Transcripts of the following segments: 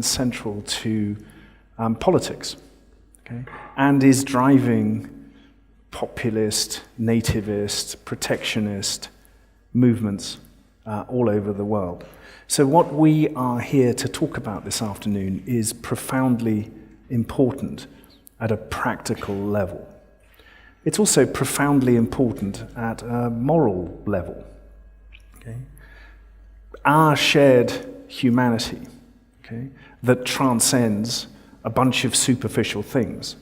and central to politics, okay? And is driving populist, nativist, protectionist movements all over the world. So what we are here to talk about this afternoon is profoundly important at a practical level. It's also profoundly important at a moral level. Okay? Our shared humanity, okay, that transcends a bunch of superficial things.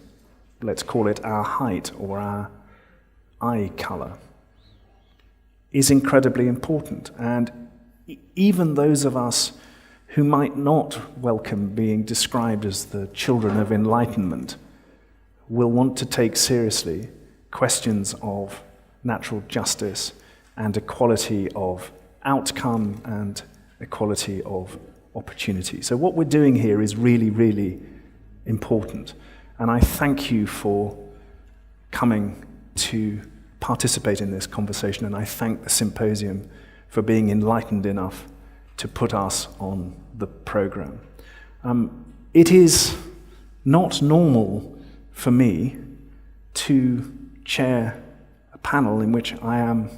Let's call it our height or our eye color, is incredibly important. And even those of us who might not welcome being described as the children of enlightenment will want to take seriously questions of natural justice and equality of outcome and equality of opportunity. So what we're doing here is really, really important. And I thank you for coming to participate in this conversation, and I thank the symposium for being enlightened enough to put us on the program. It is not normal for me to chair a panel in which I am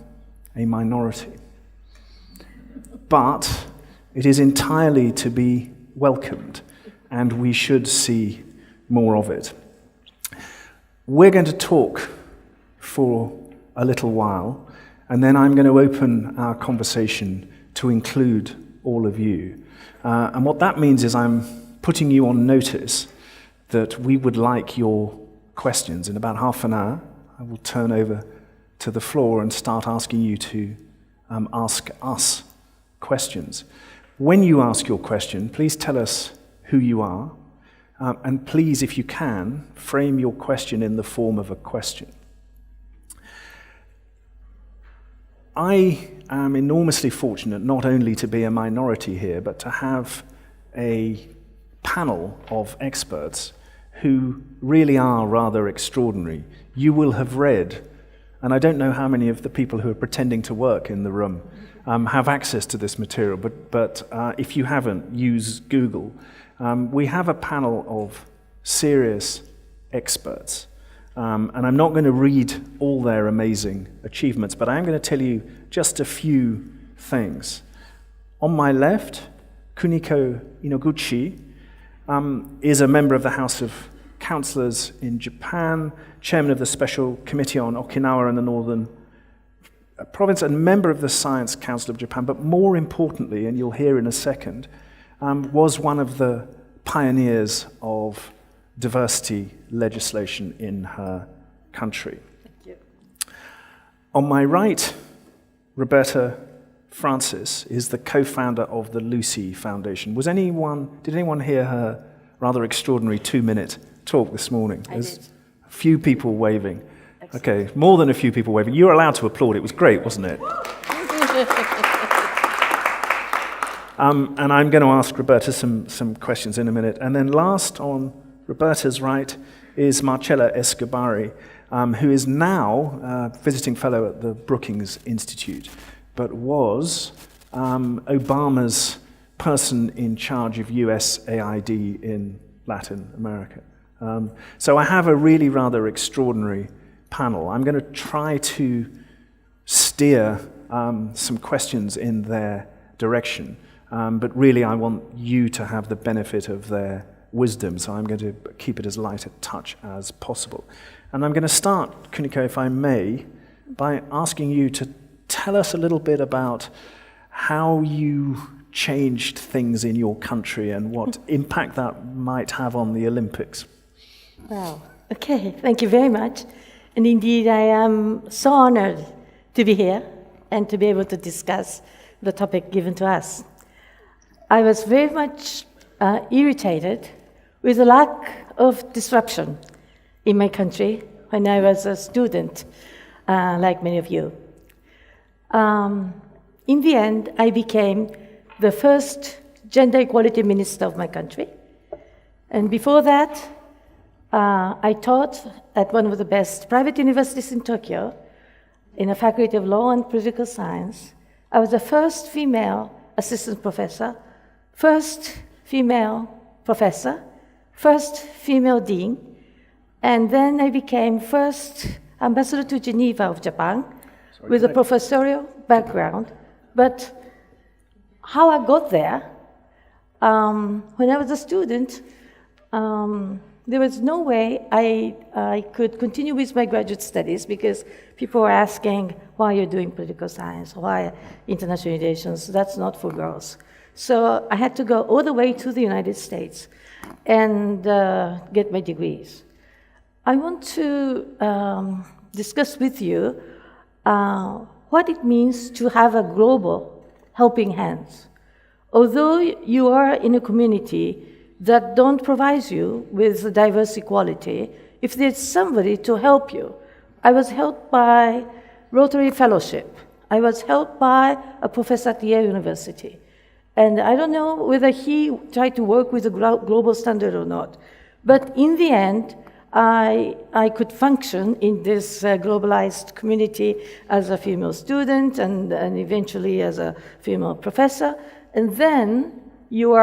a minority, but it is entirely to be welcomed, and we should see more of it. We're going to talk for a little while, and then I'm going to open our conversation to include all of you. And what that means is I'm putting you on notice that we would like your questions. In about half an hour, I will turn over to the floor and start asking you to ask us questions. When you ask your question, please tell us who you are, and please, if you can, frame your question in the form of a question. I am enormously fortunate not only to be a minority here, but to have a panel of experts who really are rather extraordinary. You will have read, and I don't know how many of the people who are pretending to work in the room have access to this material, but if you haven't, use Google. We have a panel of serious experts. And I'm not going to read all their amazing achievements, but I am going to tell you just a few things. On my left, Kuniko Inoguchi is a member of the House of Councillors in Japan, chairman of the Special Committee on Okinawa and the Northern Province, and member of the Science Council of Japan, but more importantly, and you'll hear in a second, was one of the pioneers of diversity legislation in her country. Thank you. On my right, Roberta Francis is the co-founder of the Lucy Foundation. Did anyone hear her rather extraordinary 2-minute talk this morning? There's a few people waving. Excellent. Okay, more than a few people waving. You were allowed to applaud. It was great, wasn't it? And I'm going to ask Roberta some questions in a minute. And then last on Roberta's right is Marcela Escobari, who is now a visiting fellow at the Brookings Institute, but was Obama's person in charge of USAID in Latin America. So I have a really rather extraordinary panel. I'm going to try to steer some questions in their direction, but really I want you to have the benefit of their wisdom, so I'm going to keep it as light a touch as possible. And I'm going to start, Kuniko, if I may, by asking you to tell us a little bit about how you changed things in your country and what impact that might have on the Olympics. Wow. Okay, thank you very much. And indeed, I am so honored to be here and to be able to discuss the topic given to us. I was very much irritated with the lack of disruption in my country when I was a student, like many of you. In the end, I became the first gender equality minister of my country. And before that, I taught at one of the best private universities in Tokyo in a faculty of law and political science. I was the first female assistant professor, first female professor, first female dean, and then I became first ambassador to Geneva of Japan with a professorial background. But how I got there, when I was a student, there was no way I could continue with my graduate studies because people were asking, why you're doing political science, why international relations, that's not for girls. So I had to go all the way to the United States and get my degrees. I want to discuss with you what it means to have a global helping hands. Although you are in a community that don't provide you with diverse equality, if there's somebody to help you. I was helped by Rotary Fellowship. I was helped by a professor at Yale University. And I don't know whether he tried to work with a global standard or not. But in the end, I could function in this globalized community as a female student and eventually as a female professor. And then you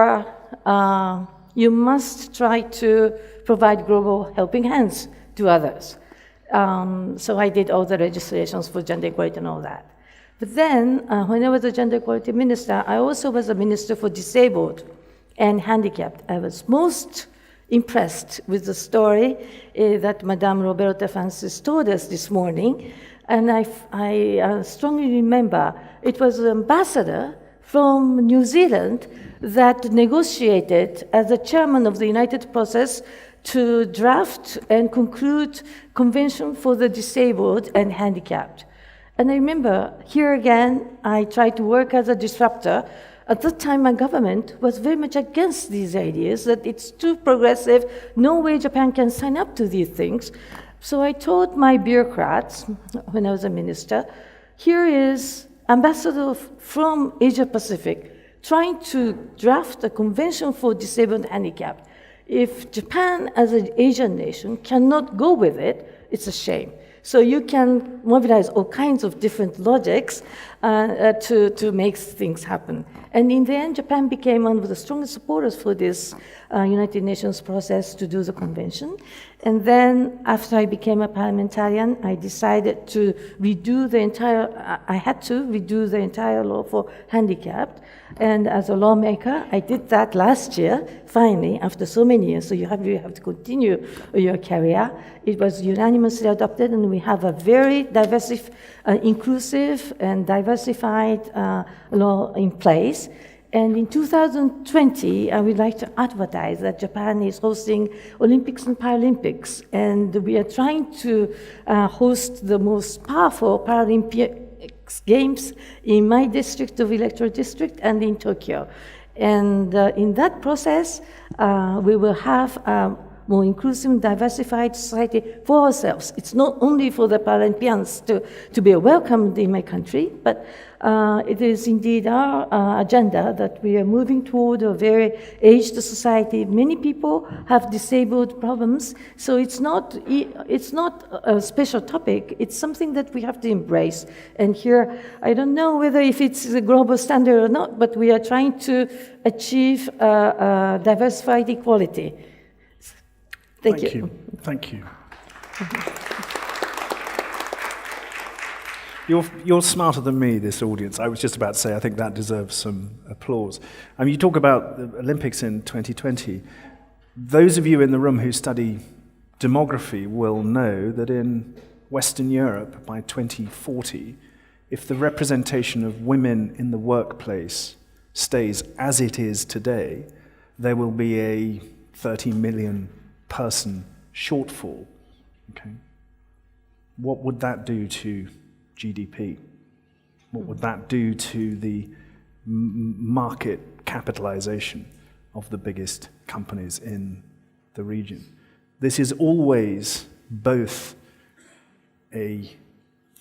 must try to provide global helping hands to others. So I did all the registrations for gender equality and all that. But then, when I was a gender equality minister, I also was a minister for disabled and handicapped. I was most impressed with the story that Madame Roberta Francis told us this morning. And I strongly remember it was an ambassador from New Zealand that negotiated as the chairman of the United Process to draft and conclude convention for the disabled and handicapped. And I remember here again, I tried to work as a disruptor. At that time, my government was very much against these ideas, that it's too progressive, no way Japan can sign up to these things. So I told my bureaucrats, when I was a minister, here is ambassador from Asia Pacific trying to draft a convention for disabled and handicapped. If Japan, as an Asian nation, cannot go with it, it's a shame. So you can mobilize all kinds of different logics to make things happen. And in the end, Japan became one of the strongest supporters for this United Nations process to do the convention. And then after I became a parliamentarian, I decided to redo the entire law for handicapped. And as a lawmaker, I did that last year, finally, after so many years. So you have to continue your career. It was unanimously adopted, and we have a very inclusive and diversified law in place. And in 2020, I would like to advertise that Japan is hosting Olympics and Paralympics, and we are trying to host the most powerful Paralympic Games in my district of electoral district and in Tokyo. And in that process, we will have a more inclusive and diversified society for ourselves. It's not only for the Paralympians to be welcomed in my country, but it is indeed our agenda that we are moving toward a very aged society. Many people have disabled problems, so it's not a special topic. It's something that we have to embrace. And here, I don't know whether if it's a global standard or not, but we are trying to achieve diversified equality. Thank you. Thank you. You're smarter than me, this audience. I was just about to say, I think that deserves some applause. I mean, you talk about the Olympics in 2020. Those of you in the room who study demography will know that in Western Europe, by 2040, if the representation of women in the workplace stays as it is today, there will be a 30 million person shortfall. Okay, what would that do to GDP? What would that do to the market capitalization of the biggest companies in the region? This is always both a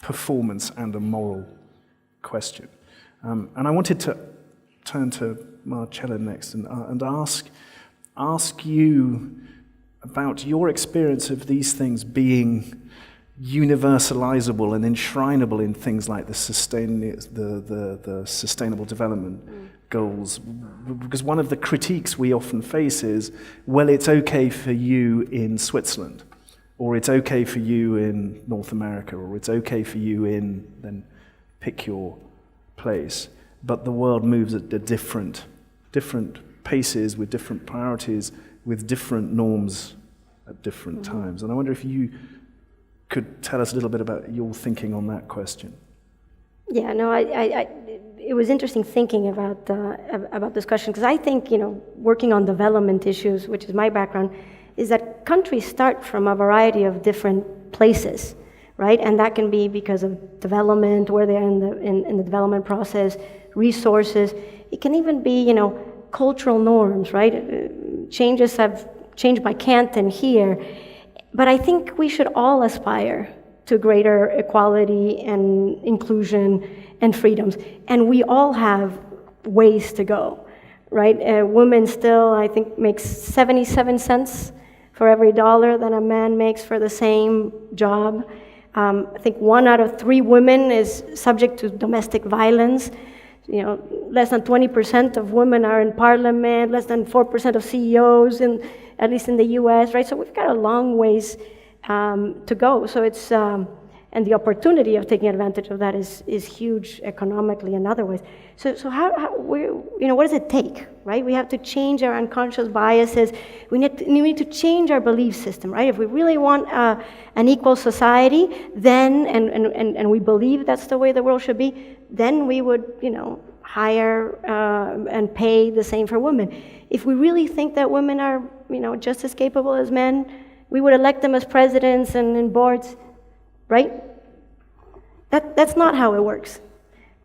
performance and a moral question. And I wanted to turn to Marcela next and ask you about your experience of these things being universalizable and enshrinable in things like the sustainable development goals? Because one of the critiques we often face is, well, it's okay for you in Switzerland, or it's okay for you in North America, or it's okay for you in, then pick your place. But the world moves at different paces, with different priorities, with different norms at different times. And I wonder if you could tell us a little bit about your thinking on that question. Yeah, no, it was interesting thinking about this question, because I think, working on development issues, which is my background, is that countries start from a variety of different places, right? And that can be because of development, where they're in the development process, resources. It can even be, cultural norms, right? Changes have changed by Canton here. But I think we should all aspire to greater equality and inclusion and freedoms. And we all have ways to go, right? Women still, I think, makes 77 cents for every dollar that a man makes for the same job. I think 1 out of 3 women is subject to domestic violence. Less than 20% of women are in parliament, less than 4% of CEOs, at least in the US, right? So we've got a long ways to go. So it's, and the opportunity of taking advantage of that is huge economically and other ways. So how what does it take, right? We have to change our unconscious biases. We need to change our belief system, right? If we really want an equal society, then, and we believe that's the way the world should be, then we would, hire and pay the same for women. If we really think that women are, just as capable as men, we would elect them as presidents and in boards, right? That's not how it works.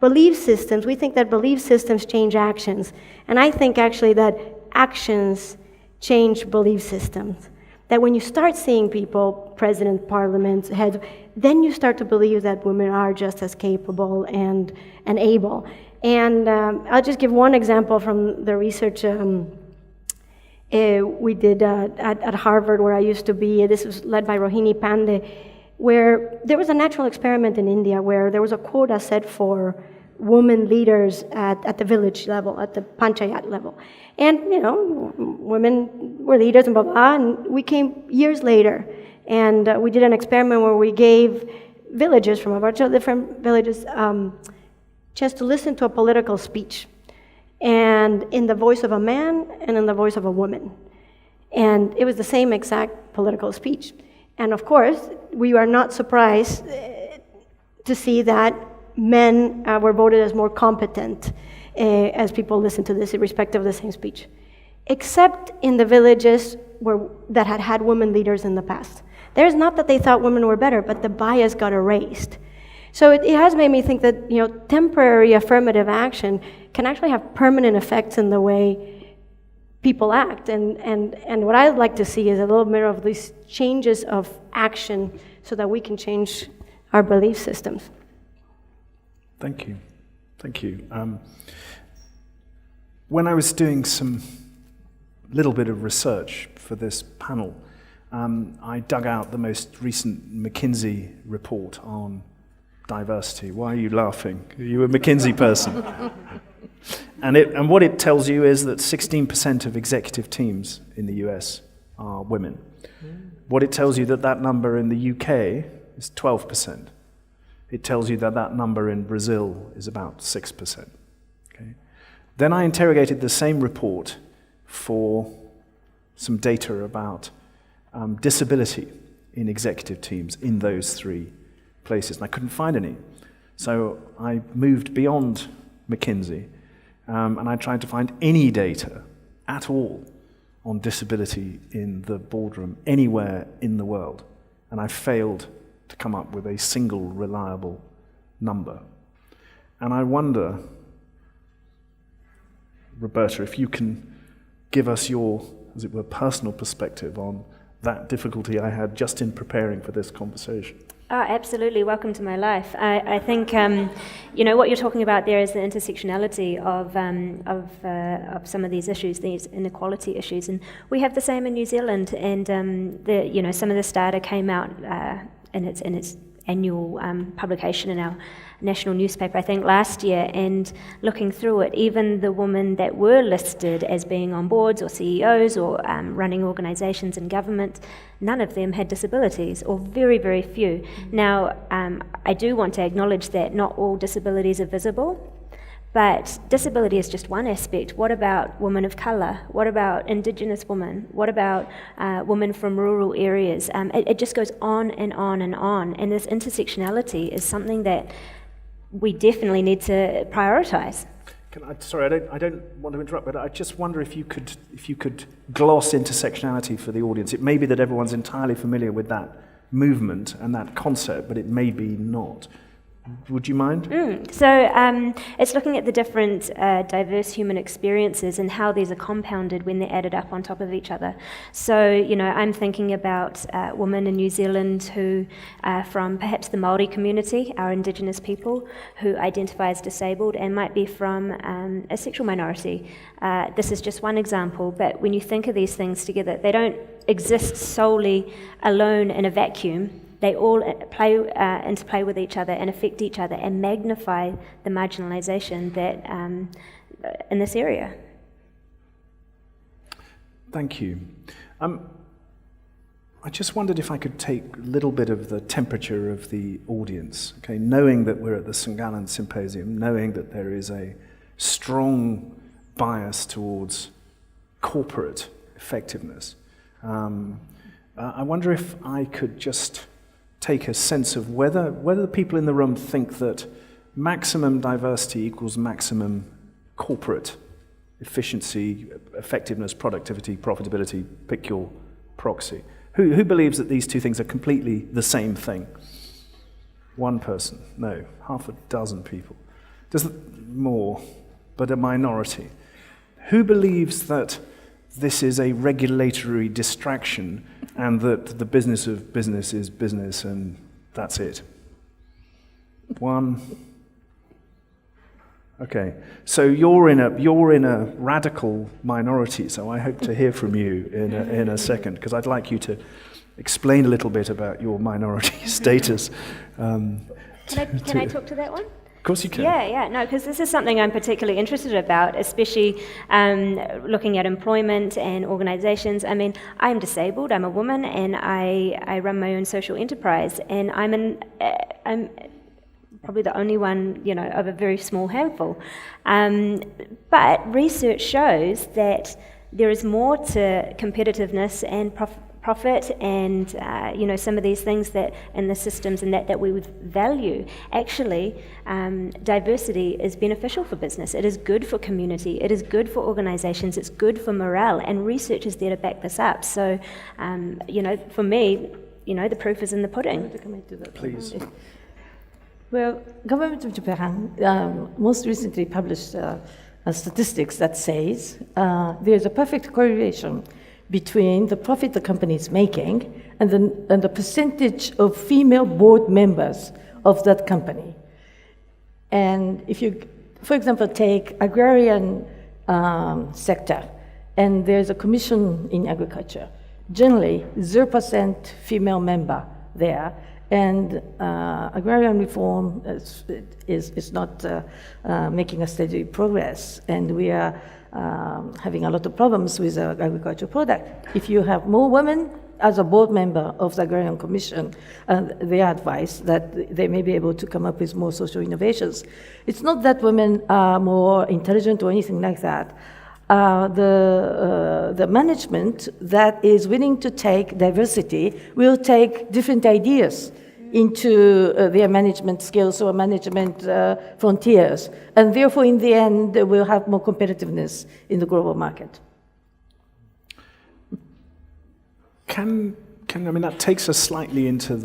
Belief systems, we think that belief systems change actions. And I think actually that actions change belief systems. That when you start seeing people, president, parliament, heads, then you start to believe that women are just as capable and able. And I'll just give one example from the research we did at Harvard, where I used to be. This was led by Rohini Pandey, where there was a natural experiment in India where there was a quota set for women leaders at the village level, at the panchayat level. And, women were leaders and blah, blah, and we came years later, and we did an experiment where we gave villages from a bunch of different villages chance to listen to a political speech, and in the voice of a man and in the voice of a woman. And it was the same exact political speech. And of course, we are not surprised to see that men were voted as more competent as people listened to this, irrespective of the same speech, except in the villages that had women leaders in the past. There's not that they thought women were better, but the bias got erased. So it has made me think that temporary affirmative action can actually have permanent effects in the way people act. And what I'd like to see is a little bit of these changes of action so that we can change our belief systems. Thank you. Thank you. When I was doing some little bit of research for this panel, I dug out the most recent McKinsey report on diversity. Why are you laughing? Are you a McKinsey person? And what it tells you is that 16% of executive teams in the US are women. What it tells you that number in the UK is 12%. It tells you that number in Brazil is about 6%. Okay? Then I interrogated the same report for some data about disability in executive teams in those 3 places, and I couldn't find any. So I moved beyond McKinsey, and I tried to find any data at all on disability in the boardroom anywhere in the world, and I failed to come up with a single reliable number. And I wonder, Roberta, if you can give us your, as it were, personal perspective on that difficulty I had just in preparing for this conversation. Oh, absolutely. Welcome to my life. I think, what you're talking about there is the intersectionality of some of these issues, these inequality issues, and we have the same in New Zealand. And some of this data came out in its annual publication in our national newspaper, I think last year, and looking through it, even the women that were listed as being on boards or CEOs or running organisations in government, none of them had disabilities, or very, very few. Now, I do want to acknowledge that not all disabilities are visible, but disability is just one aspect. What about women of colour? What about Indigenous women? What about women from rural areas? It just goes on and on and on. And this intersectionality is something that we definitely need to prioritise. Sorry, I don't want to interrupt, but I just wonder if you could gloss intersectionality for the audience. It may be that everyone's entirely familiar with that movement and that concept, but it may be not. Would you mind? So it's looking at the different diverse human experiences and how these are compounded when they're added up on top of each other. So, you know, I'm thinking about women in New Zealand who are from perhaps the Māori community, our Indigenous people, who identify as disabled and might be from a sexual minority. This is just one example, but when you think of these things together, they don't exist solely alone in a vacuum. They all interplay with each other and affect each other and magnify the marginalisation that in this area. Thank you. I just wondered if I could take a little bit of the temperature of the audience, okay? Knowing that we're at the Gallen Symposium, knowing that there is a strong bias towards corporate effectiveness. I wonder if I could just take a sense of whether the people in the room think that maximum diversity equals maximum corporate efficiency, effectiveness, productivity, profitability, pick your proxy. Who believes that these two things are completely the same thing? One person? No. Half a dozen people. More, but a minority. Who believes that this is a regulatory distraction and that the business of business is business and that's it? One. Okay, so you're in a radical minority, so I hope to hear from you in a second, because I'd like you to explain a little bit about your minority status. Can I talk to that one? Of course you can. No, because this is something I'm particularly interested about, especially looking at employment and organisations. I mean, I'm disabled, I'm a woman, and I run my own social enterprise, and I'm probably the only one, you know, of a very small handful. But research shows that there is more to competitiveness and profit and you know, some of these things that in the systems and that we would value. Actually, diversity is beneficial for business. It is good for community. It is good for organisations. It's good for morale, and research is there to back this up. So, you know, for me, you know, the proof is in the pudding. Please. Well, government of Japan most recently published statistics that says there's a perfect correlation between the profit the company is making and the percentage of female board members of that company. And if you, for example, take agrarian sector, and there's a commission in agriculture, generally 0% female member there, and agrarian reform is not making a steady progress, and we are having a lot of problems with agricultural product. If you have more women as a board member of the Agrarian Commission, their advice that they may be able to come up with more social innovations. It's not that women are more intelligent or anything like that. The management that is willing to take diversity will take different ideas into their management skills or management frontiers, and therefore in the end we'll have more competitiveness in the global market. I mean, that takes us slightly into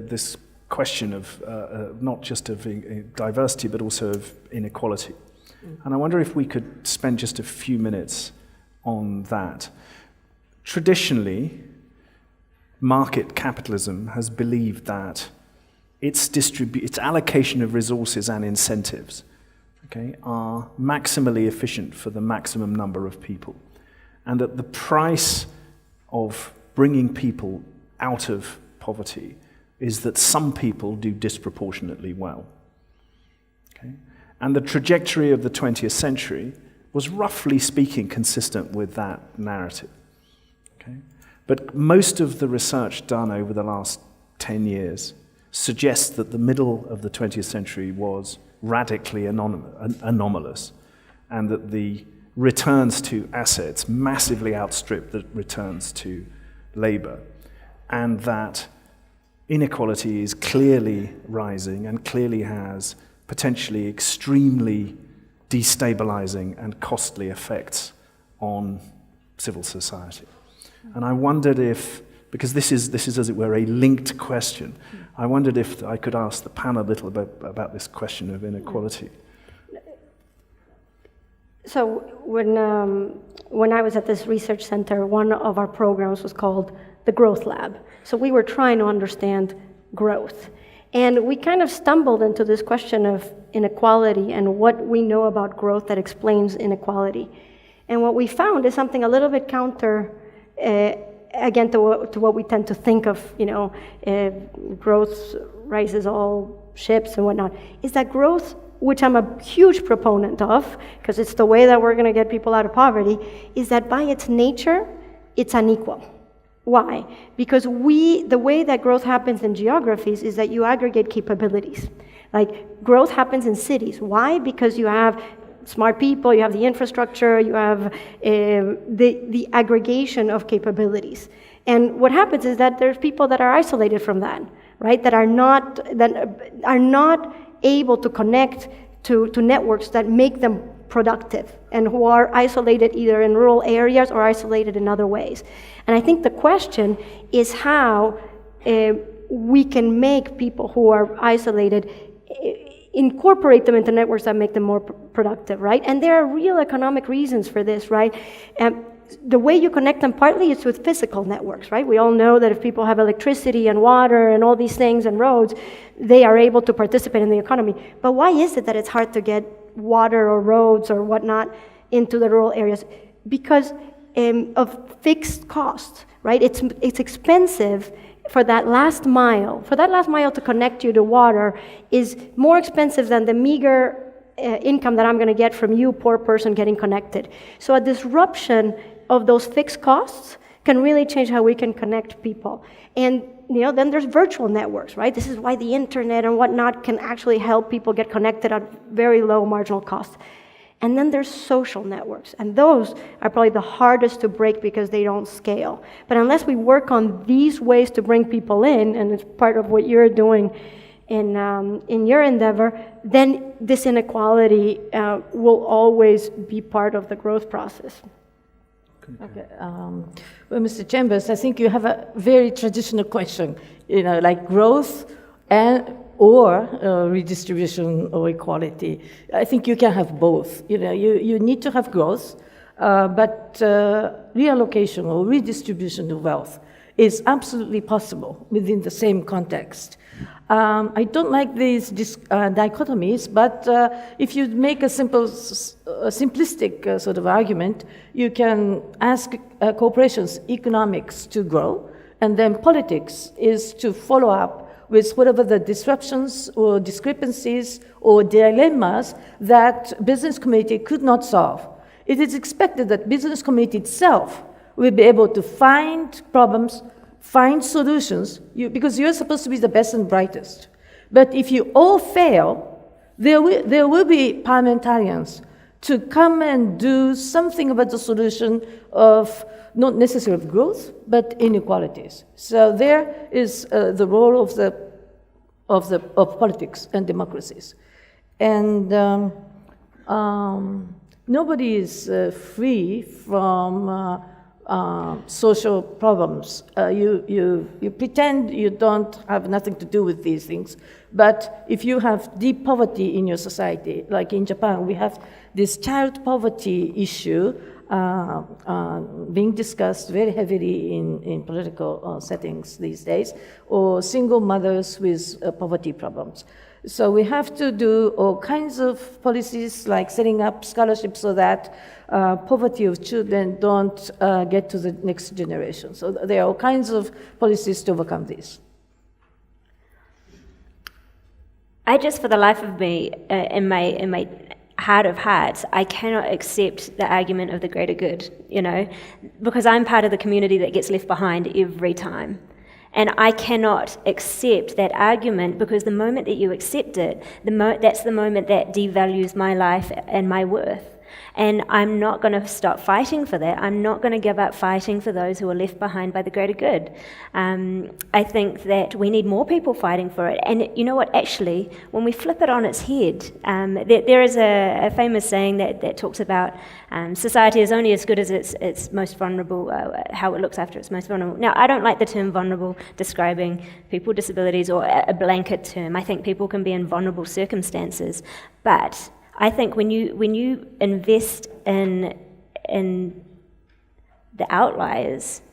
this question of not just of diversity but also of inequality. And I wonder if we could spend just a few minutes on that. Traditionally, market capitalism has believed that its allocation of resources and incentives, okay, are maximally efficient for the maximum number of people, and that the price of bringing people out of poverty is that some people do disproportionately well. Okay? And the trajectory of the 20th century was roughly speaking consistent with that narrative. Okay? But most of the research done over the last 10 years suggests that the middle of the 20th century was radically anomalous, and that the returns to assets massively outstripped the returns to labor, and that inequality is clearly rising and clearly has potentially extremely destabilizing and costly effects on civil society. And I wondered if, because this is as it were a linked question, I wondered if I could ask the panel a little bit about this question of inequality. So when I was at this research center, one of our programs was called the Growth Lab. So we were trying to understand growth. And we kind of stumbled into this question of inequality and what we know about growth that explains inequality. And what we found is something a little bit counter, again, to what we tend to think of, growth rises all ships and whatnot, is that growth, which I'm a huge proponent of, because it's the way that we're going to get people out of poverty, is that by its nature, it's unequal. Why? Because the way that growth happens in geographies is that you aggregate capabilities. Like, growth happens in cities. Why? Because you have smart people, you have the infrastructure, you have the aggregation of capabilities. And what happens is that there's people that are isolated from that, right? That are not able to connect to networks that make them productive, and who are isolated either in rural areas or isolated in other ways. And I think the question is how we can make people who are isolated incorporate them into networks that make them more productive, right? And there are real economic reasons for this, right? The way you connect them partly is with physical networks, right? We all know that if people have electricity and water and all these things and roads, they are able to participate in the economy. But why is it that it's hard to get water or roads or whatnot into the rural areas? Because of fixed costs, right? It's expensive for that last mile. For that last mile to connect you to water is more expensive than the meager income that I'm going to get from you, poor person, getting connected. So a disruption of those fixed costs can really change how we can connect people. And then there's virtual networks, right? This is why the internet and whatnot can actually help people get connected at very low marginal costs. And then there's social networks, and those are probably the hardest to break because they don't scale. But unless we work on these ways to bring people in, and it's part of what you're doing in your endeavor, then this inequality will always be part of the growth process. Okay. Well, Mr. Chambers, I think you have a very traditional question, like growth or redistribution or equality. I think you can have both. You need to have growth, but reallocation or redistribution of wealth is absolutely possible within the same context. I don't like these dichotomies, but if you make a simplistic sort of argument, you can ask corporations, economics to grow, and then politics is to follow up with whatever the disruptions or discrepancies or dilemmas that business community could not solve. It is expected that business community itself will be able to find problems, find solutions, because you're supposed to be the best and brightest. But if you all fail, there will be parliamentarians to come and do something about the solution of not necessarily of growth, but inequalities. So there is the role of politics and democracies. And nobody is free from social problems. You pretend you don't have nothing to do with these things, but if you have deep poverty in your society, like in Japan, we have this child poverty issue being discussed very heavily in political settings these days, or single mothers with poverty problems. So we have to do all kinds of policies, like setting up scholarships so that poverty of children don't get to the next generation. So there are all kinds of policies to overcome this. I just, for the life of me, in my heart of hearts, I cannot accept the argument of the greater good, because I'm part of the community that gets left behind every time. And I cannot accept that argument, because the moment that you accept it, that's the moment that devalues my life and my worth. And I'm not going to stop fighting for that. I'm not going to give up fighting for those who are left behind by the greater good. I think that we need more people fighting for it. And you know what, actually, when we flip it on its head, there is a famous saying that talks about society is only as good as its most vulnerable, how it looks after its most vulnerable. Now, I don't like the term vulnerable describing people with disabilities, or a blanket term. I think people can be in vulnerable circumstances, but I think when you invest in the outliers,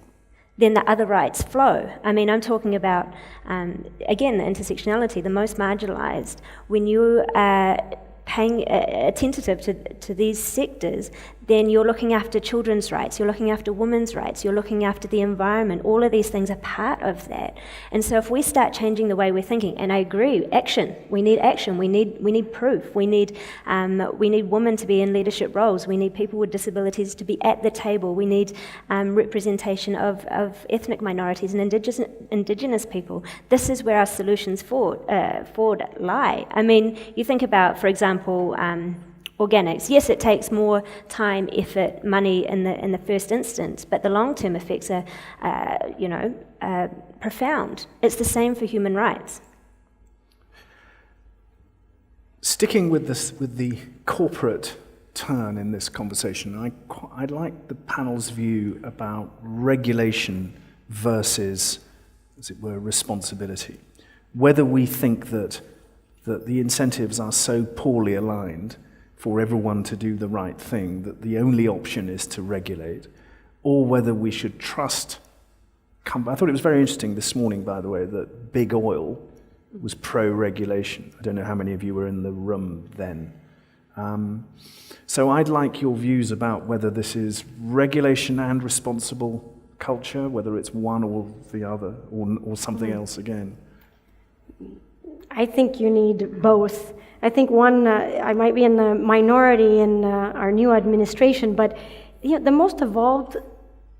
then the other rights flow. I mean, I'm talking about, again, the intersectionality, the most marginalised. When you are paying attentive to these sectors, then you're looking after children's rights, you're looking after women's rights, you're looking after the environment. All of these things are part of that. And so if we start changing the way we're thinking, and I agree, action, we need action, we need proof, we need women to be in leadership roles, we need people with disabilities to be at the table, we need representation of ethnic minorities and indigenous people. This is where our solutions forward lie. I mean, you think about, for example, organics. Yes, it takes more time, effort, money in the first instance, but the long-term effects are, profound. It's the same for human rights. Sticking with the corporate turn in this conversation, I'd like the panel's view about regulation versus, as it were, responsibility. Whether we think that the incentives are so poorly aligned for everyone to do the right thing, that the only option is to regulate, or whether we should trust I thought it was very interesting this morning, by the way, that big oil was pro-regulation. I don't know how many of you were in the room then. So I'd like your views about whether this is regulation and responsible culture, whether it's one or the other, or something else again. I think you need both. I think I might be in the minority in our new administration, but the most evolved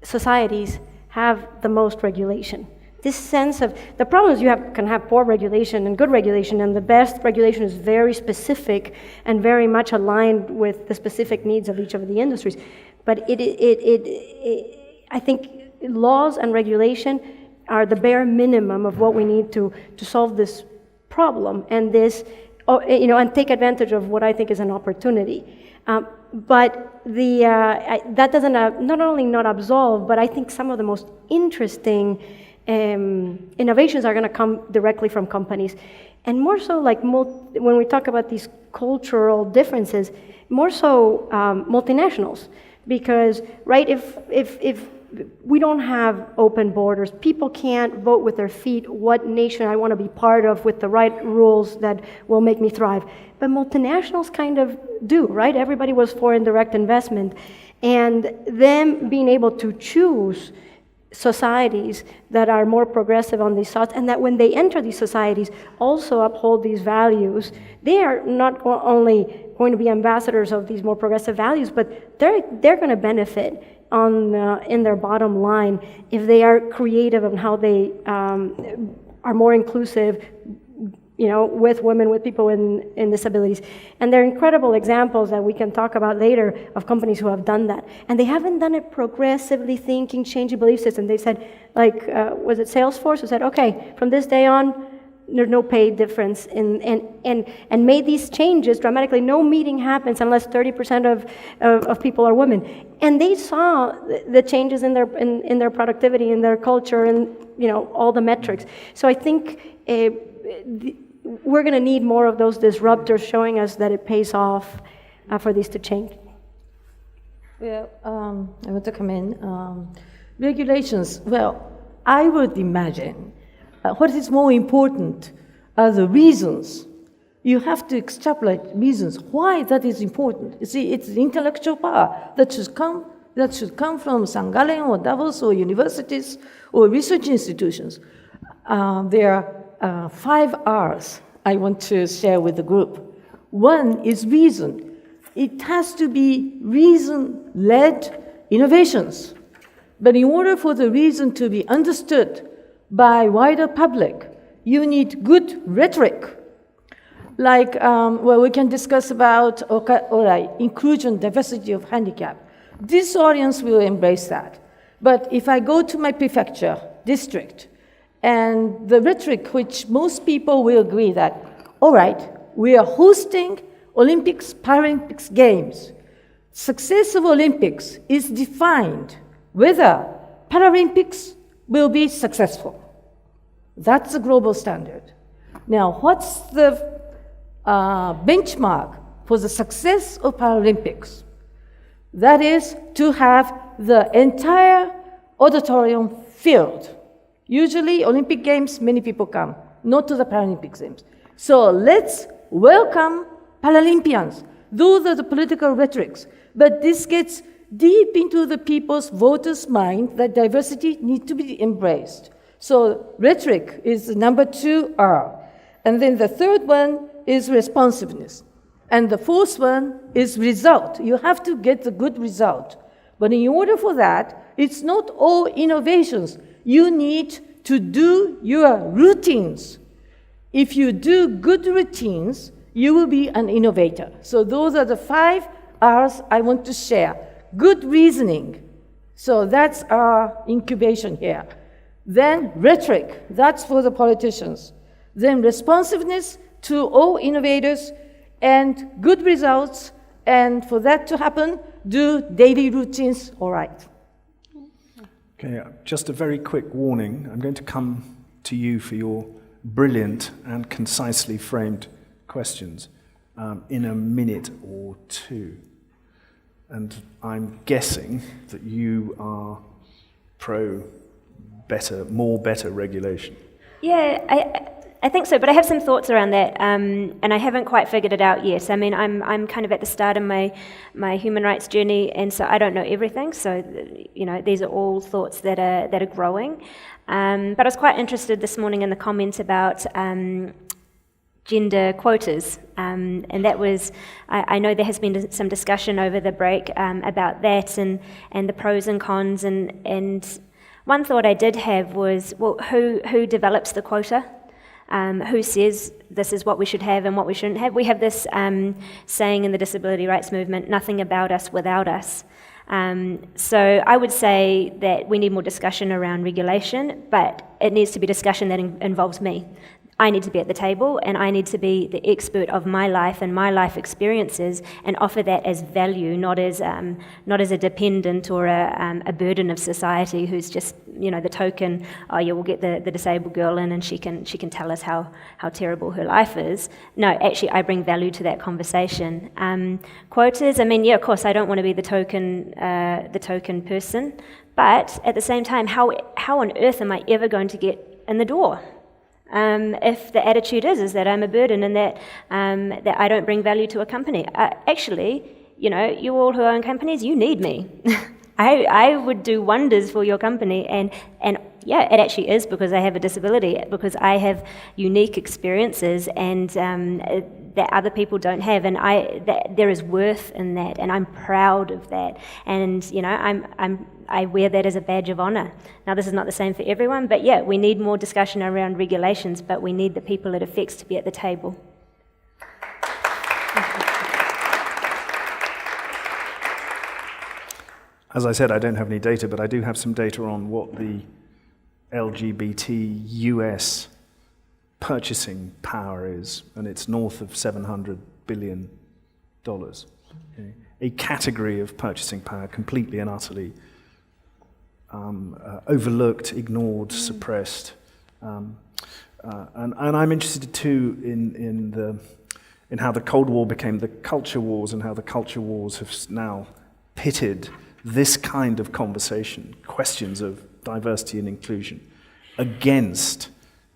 societies have the most regulation. This sense of, the problem is can have poor regulation and good regulation, and the best regulation is very specific and very much aligned with the specific needs of each of the industries. But I think laws and regulation are the bare minimum of what we need to solve this problem and and take advantage of what I think is an opportunity. But that doesn't not only not absolve, but I think some of the most interesting innovations are going to come directly from companies, and more so when we talk about these cultural differences, more so multinationals, because if we don't have open borders, people can't vote with their feet what nation I want to be part of with the right rules that will make me thrive. But multinationals kind of do, right? Everybody was for indirect investment, and them being able to choose societies that are more progressive on these thoughts, and that when they enter these societies also uphold these values, they are not only going to be ambassadors of these more progressive values, but they're going to benefit in their bottom line if they are creative on how they are more inclusive, with women, with people in disabilities. And there are incredible examples that we can talk about later of companies who have done that. And they haven't done it progressively thinking, changing belief system. They said, was it Salesforce who said, okay, from this day on, there's no pay difference, and made these changes dramatically. No meeting happens unless 30% of people are women. And they saw the changes in their productivity, in their culture, and all the metrics. So I think we're going to need more of those disruptors showing us that it pays off for this to change. Well, I want to come in. Regulations, well, I would imagine what is more important are the reasons. You have to extrapolate reasons why that is important. You see, it's the intellectual power that should come from St. Gallen or Davos or universities or research institutions. There are 5 R's I want to share with the group. One is reason. It has to be reason-led innovations. But in order for the reason to be understood by wider public, you need good rhetoric. Like, we can discuss about inclusion, diversity of handicap. This audience will embrace that. But if I go to my prefecture, district, and the rhetoric which most people will agree that, all right, we are hosting Olympics, Paralympics Games. Success of Olympics is defined whether Paralympics will be successful. That's the global standard. Now, what's the benchmark for the success of Paralympics? That is to have the entire auditorium filled. Usually, Olympic Games, many people come, not to the Paralympic Games. So let's welcome Paralympians. Those are the political rhetorics. But this gets deep into the people's voters' mind that diversity needs to be embraced. So rhetoric is the number 2R. And then the third one is responsiveness. And the fourth one is result. You have to get the good result. But in order for that, it's not all innovations. You need to do your routines. If you do good routines, you will be an innovator. So those are the 5 R's I want to share. Good reasoning. So that's our incubation here. Then rhetoric. That's for the politicians. Then responsiveness to all innovators and good results. And for that to happen, do daily routines all right. Okay, just a very quick warning. I'm going to come to you for your brilliant and concisely framed questions in a minute or two. And I'm guessing that you are pro better regulation. Yeah, I think so, but I have some thoughts around that, and I haven't quite figured it out yet. I mean, I'm kind of at the start of my human rights journey, and so I don't know everything. So, these are all thoughts that are growing. But I was quite interested this morning in the comments about gender quotas, and that was, I know there has been some discussion over the break about that and the pros and cons, and one thought I did have was, well, who develops the quota? Who says this is what we should have and what we shouldn't have? We have this saying in the disability rights movement, nothing about us without us. So I would say that we need more discussion around regulation, but it needs to be discussion that involves me. I need to be at the table, and I need to be the expert of my life and my life experiences, and offer that as value, not as a dependent or a burden of society who's just the token. Oh yeah, we'll get the disabled girl in, and she can tell us how terrible her life is. No, actually, I bring value to that conversation. Quotas. I mean, yeah, of course, I don't want to be the token person, but at the same time, how on earth am I ever going to get in the door? If the attitude is that I'm a burden and that I don't bring value to a company. Actually, you all who own companies, you need me. I would do wonders for your company, and yeah, it actually is because I have a disability, because I have unique experiences and that other people don't have, and there is worth in that, and I'm proud of that, and I wear that as a badge of honor. Now, this is not the same for everyone, but yeah, we need more discussion around regulations, but we need the people it affects to be at the table. As I said, I don't have any data, but I do have some data on what the LGBT US purchasing power is, and it's north of $700 billion. Okay? A category of purchasing power completely and utterly overlooked, ignored, suppressed. And I'm interested too in how the Cold War became the culture wars, and how the culture wars have now pitted this kind of conversation, questions of diversity and inclusion, against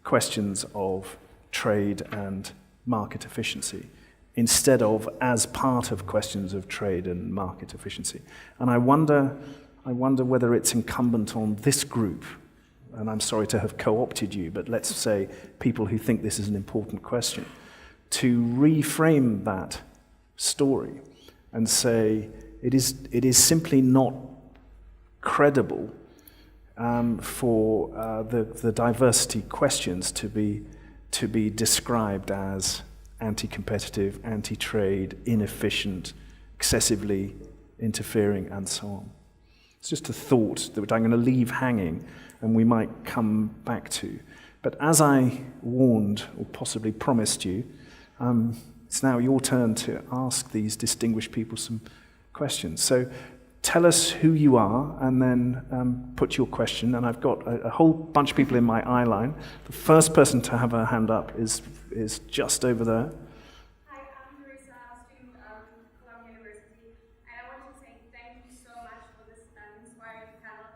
questions of trade and market efficiency, instead of as part of questions of trade and market efficiency. And I wonder whether it's incumbent on this group and I'm sorry to have co-opted you, but let's say people who think this is an important question, to reframe that story and say it is simply not credible for the diversity questions to be described as anti-competitive, anti-trade, inefficient, excessively interfering, and so on. It's just a thought that I'm going to leave hanging and we might come back to. But as I warned, or possibly promised you, it's now your turn to ask these distinguished people some questions. So tell us who you are and then put your question. And I've got a whole bunch of people in my eye line. The first person to have her hand up is just over there. Hi, I'm Marcela, student of Columbia University, and I want to say thank you so much for this inspiring panel.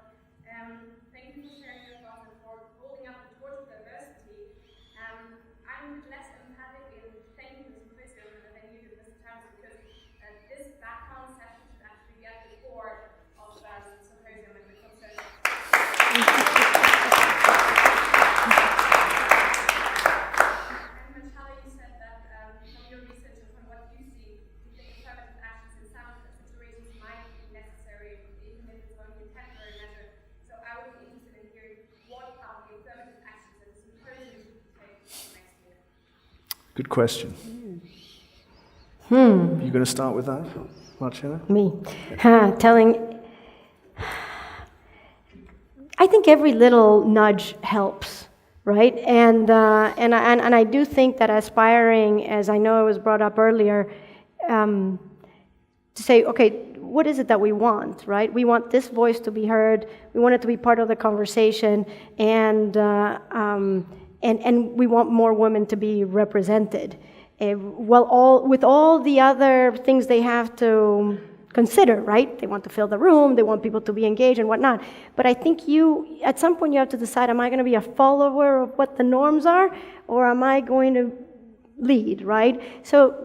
Thank you for sharing your thoughts and for holding up the torch of diversity. I'm less empathic in thanking the symposium than you did, Mr. Thomas, because this background session should actually be at the core of the symposium and the concern. Marcela, you said that from your research and from what you see, you think affirmative actions in some situations might be necessary, even if it's only a temporary measure. So I would be interested in hearing what are the affirmative actions that the symposium should take next year. Good question. You going to start with that, Marcela? Me. I think every little nudge helps, right? And I do think that aspiring, as I know it was brought up earlier, to say, okay, what is it that we want, right? We want this voice to be heard. We want it to be part of the conversation, and we want more women to be represented. With all the other things they have to consider, right? They want to fill the room, they want people to be engaged and whatnot. But I think at some point you have to decide, am I going to be a follower of what the norms are, or am I going to lead, right? So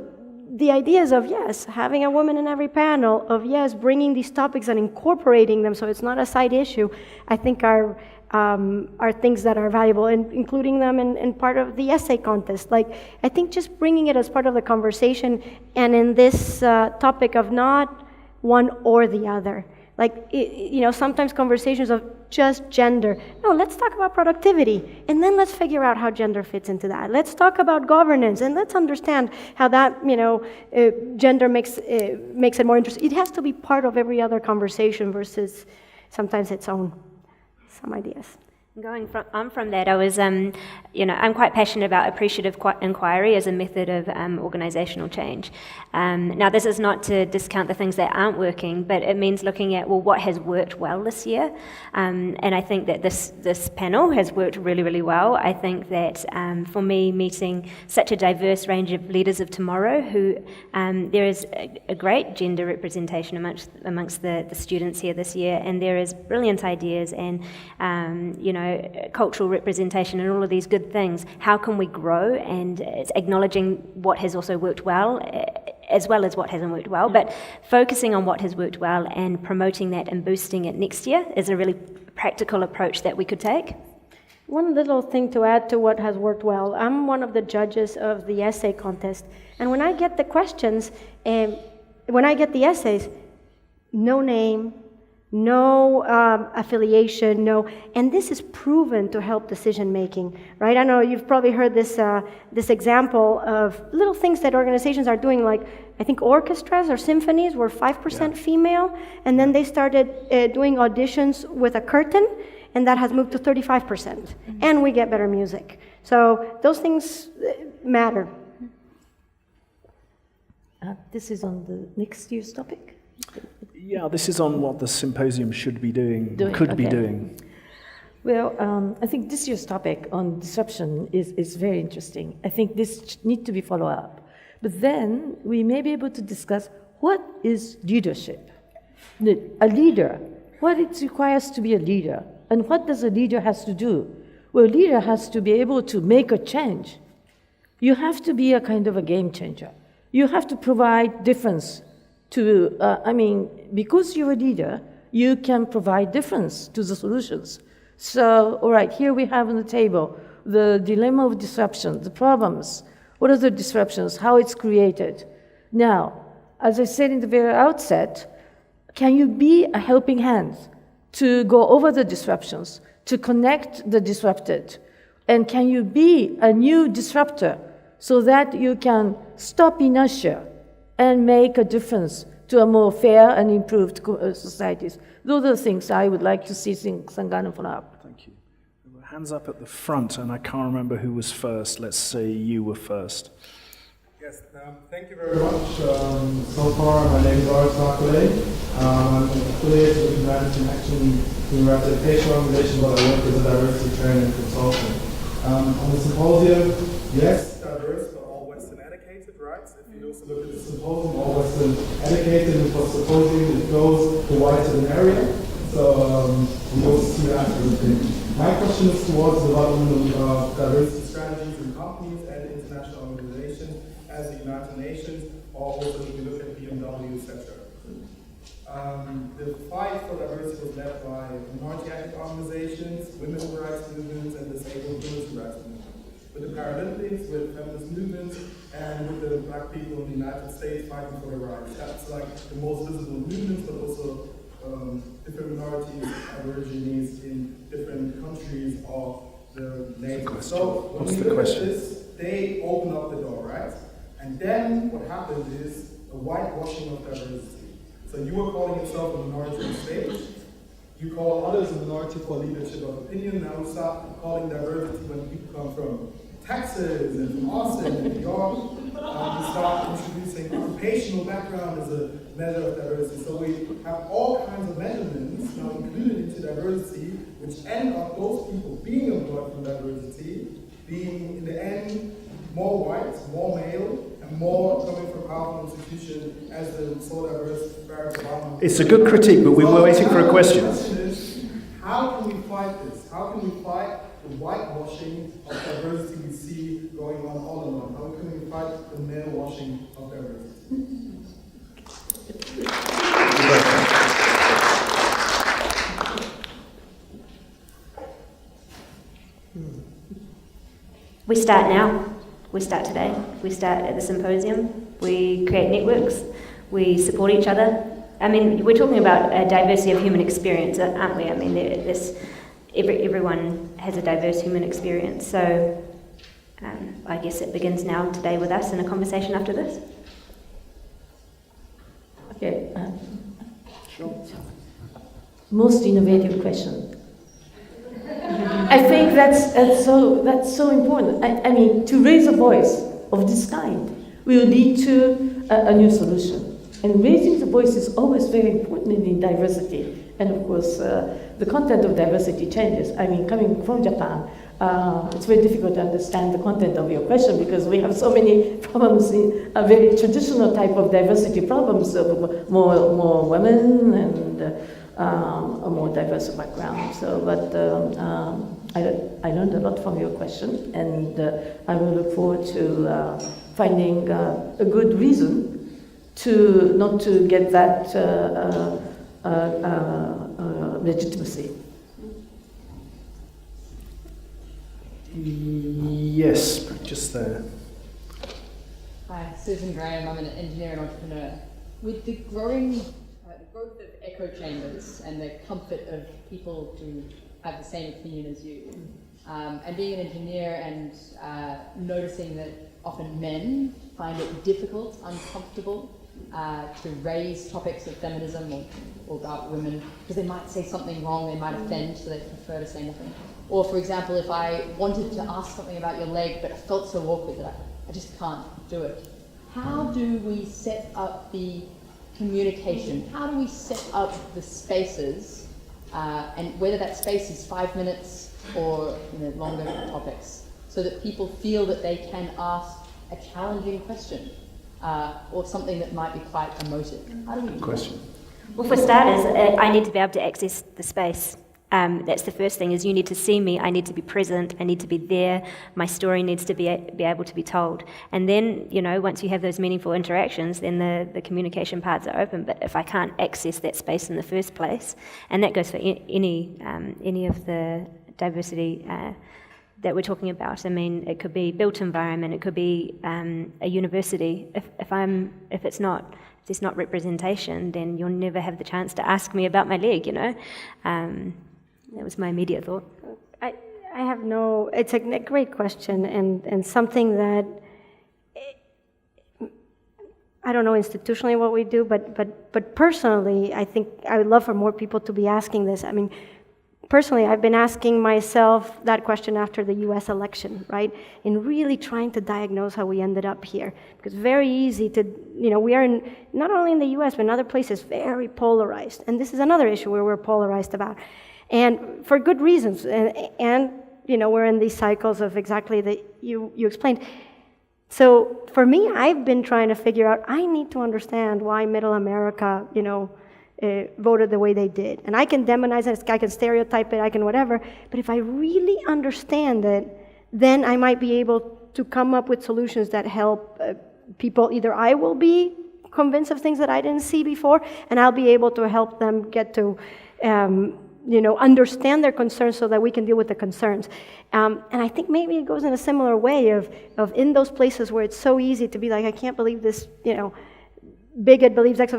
the ideas of, yes, having a woman in every panel, of, yes, bringing these topics and incorporating them so it's not a side issue, I think are things that are valuable, and including them in part of the essay contest. Like, I think just bringing it as part of the conversation, and in this topic of not one or the other. Like, sometimes conversations of just gender. No, let's talk about productivity, and then let's figure out how gender fits into that. Let's talk about governance, and let's understand how that, gender makes it more interesting. It has to be part of every other conversation versus sometimes its own. Some ideas. Going on from that, I was, I'm quite passionate about appreciative inquiry as a method of organisational change. Now, this is not to discount the things that aren't working, but it means looking at, well, what has worked well this year? And I think that this panel has worked really, really well. I think that for me, meeting such a diverse range of leaders of tomorrow, who there is a great gender representation amongst the students here this year, and there is brilliant ideas and, cultural representation and all of these good things. How can we grow? And it's acknowledging what has also worked well as what hasn't worked well, but focusing on what has worked well and promoting that and boosting it next year is a really practical approach that we could take. One little thing to add to what has worked well. I'm one of the judges of the essay contest, and when I get the questions, when I get the essays, no name, no affiliation, no, and this is proven to help decision making, right? I know you've probably heard this example of little things that organizations are doing, like I think orchestras or symphonies were 5% female, and then they started doing auditions with a curtain, and that has moved to 35%, and we get better music. So those things matter. This is on the next year's topic. Yeah, this is on what the symposium should be doing. Could be doing. Well, I think this year's topic on disruption is very interesting. I think this needs to be followed up. But then we may be able to discuss what is leadership? A leader, what it requires to be a leader, and what does a leader has to do? Well, a leader has to be able to make a change. You have to be a kind of a game changer. You have to provide difference to, because you're a leader, you can provide difference to the solutions. So, all right, here we have on the table the dilemma of disruption, the problems. What are the disruptions? How it's created? Now, as I said in the very outset, can you be a helping hand to go over the disruptions, to connect the disrupted? And can you be a new disruptor so that you can stop inertia and make a difference to a more fair and improved societies? Those are the things I would like to see Sangana follow up. Thank you. Hands up at the front, and I can't remember who was first. Let's say you were first. Yes, thank you very much. So far, my name is Roberta. I'm affiliated with the United Action Human Rights Education Organization, but I work as a diversity trainer and consultant. On the symposium, yes, diverse, but all Western educated, right? If you also look at the symposium, all Western educated, and for symposium, it goes the white to the area. So we also see that as a thing. My question is towards the development of diversity strategies in companies and international organizations, as the United Nations, or also if you look at BMW, etc. The fight for diversity was led by minority ethnic organizations, women's rights movements, and disabled women's rights movements. With the Paralympics, with feminist movements, and with the black people in the United States fighting for their rights. That's like the most visible movements, but also different minorities, aborigines in different countries of the nation. So when we look at this, they open up the door, right? And then what happens is a whitewashing of diversity. So you are calling yourself a minority on stage. You call others a minority for leadership of opinion. Now we start calling diversity when people come from Texas and from Austin and New York. We start introducing occupational background as a measure of diversity. So we have all kinds of measurements now included into diversity, which end up those people being employed from diversity, being in the end more white, more male, and more coming from powerful institutions as the so diverse Barack Obama. It's a good critique, but we were waiting for a question. The question is, how can we fight this? How can we fight the whitewashing of diversity we see going on all along? How can we fight the male washing of diversity? We start now. We start today. We start at the symposium. We create networks. We support each other. I mean, we're talking about a diversity of human experience, aren't we? I mean, everyone has a diverse human experience. So I guess it begins now today with us in a conversation after this. Okay. Sure. Most innovative question. I think that's so important. I mean, to raise a voice of this kind will lead to a new solution. And raising the voice is always very important in diversity. And of course, the content of diversity changes. I mean, coming from Japan, it's very difficult to understand the content of your question because we have so many problems in a very traditional type of diversity problems, more women and a more diverse background. So, but I learned a lot from your question, and I will look forward to finding a good reason to not to get that legitimacy. Yes, just there. Hi, Susan Graham. I'm an engineer and entrepreneur. With the growth of echo chambers and the comfort of people to have the same opinion as you, and being an engineer and noticing that often men find it difficult, uncomfortable to raise topics of feminism or about women because they might say something wrong, they might offend, so they prefer to say nothing. Or, for example, if I wanted to ask something about your leg but I felt so awkward that I just can't do it. How do we set up the communication? How do we set up the spaces, and whether that space is 5 minutes or longer topics, so that people feel that they can ask a challenging question or something that might be quite emotive? How do we do that? Well, for starters, I need to be able to access the space. That's the first thing, is you need to see me, I need to be present, I need to be there, my story needs to be able to be told. And then, once you have those meaningful interactions, then the communication parts are open. But if I can't access that space in the first place, and that goes for any of the diversity that we're talking about. I mean, it could be built environment, it could be a university. If there's not representation, then you'll never have the chance to ask me about my leg, That was my immediate thought. I have no, it's a great question, and something that, I don't know institutionally what we do, but personally, I think I would love for more people to be asking this. I mean, personally, I've been asking myself that question after the US election, right? And really trying to diagnose how we ended up here. Because very easy to, we are not only in the US, but in other places, very polarized. And this is another issue where we're polarized about. And for good reasons. And we're in these cycles of exactly that you explained. So for me, I've been trying to figure out, I need to understand why Middle America, voted the way they did. And I can demonize it, I can stereotype it, I can whatever, but if I really understand it, then I might be able to come up with solutions that help people. Either I will be convinced of things that I didn't see before, and I'll be able to help them get to understand their concerns so that we can deal with the concerns. And I think maybe it goes in a similar way of in those places where it's so easy to be like, I can't believe this, bigot believes X,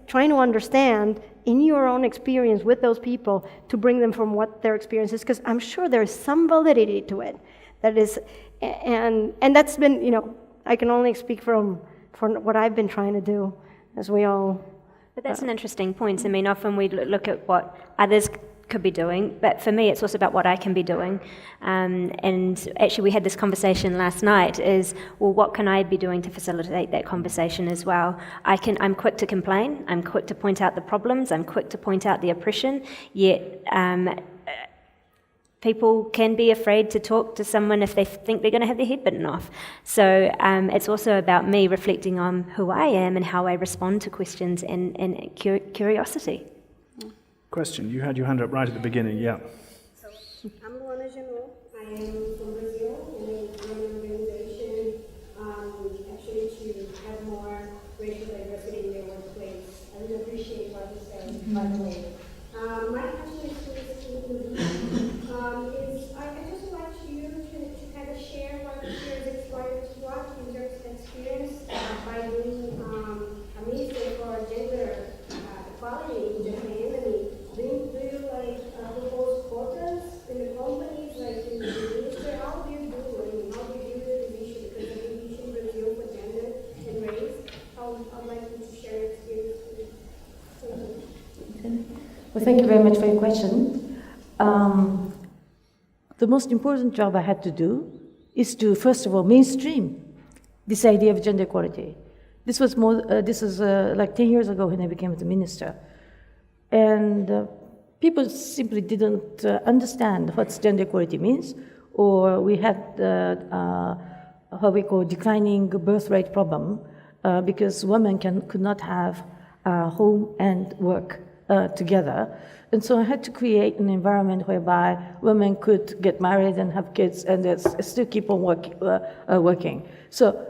trying to understand in your own experience with those people to bring them from what their experience is, because I'm sure there's some validity to it. That is, and that's been, I can only speak from what I've been trying to do, as we all. But that's an interesting point. I mean, often we look at what others could be doing, but for me it's also about what I can be doing. And actually we had this conversation last night, is, well, what can I be doing to facilitate that conversation as well? I'm quick to complain, I'm quick to point out the problems, I'm quick to point out the oppression, yet people can be afraid to talk to someone if they think they're going to have their head bitten off. So it's also about me reflecting on who I am and how I respond to questions and curiosity. Question. You had your hand up right at the beginning, yeah. So, I'm Luana Janot. I am from Brazil, and I run an organization actually to have more racial diversity in the workplace. I really appreciate what you said, by the way. My question is to I just would like you to kind of share what your experience was in terms of experience by doing a ministry for gender equality in Japan. Do you propose quotas in the companies, in the ministry? How do you do it? How do you deal with this issue? Because I think the issue in Brazil for gender and race, I'd like you to share your experience with me. Well, thank you very much for your question. The most important job I had to do is to, first of all, mainstream this idea of gender equality. This was like 10 years ago when I became the minister. And people simply didn't understand what gender equality means, or we had what we call declining birth rate problem, because women could not have home and work together. And so I had to create an environment whereby women could get married and have kids and still keep on working. So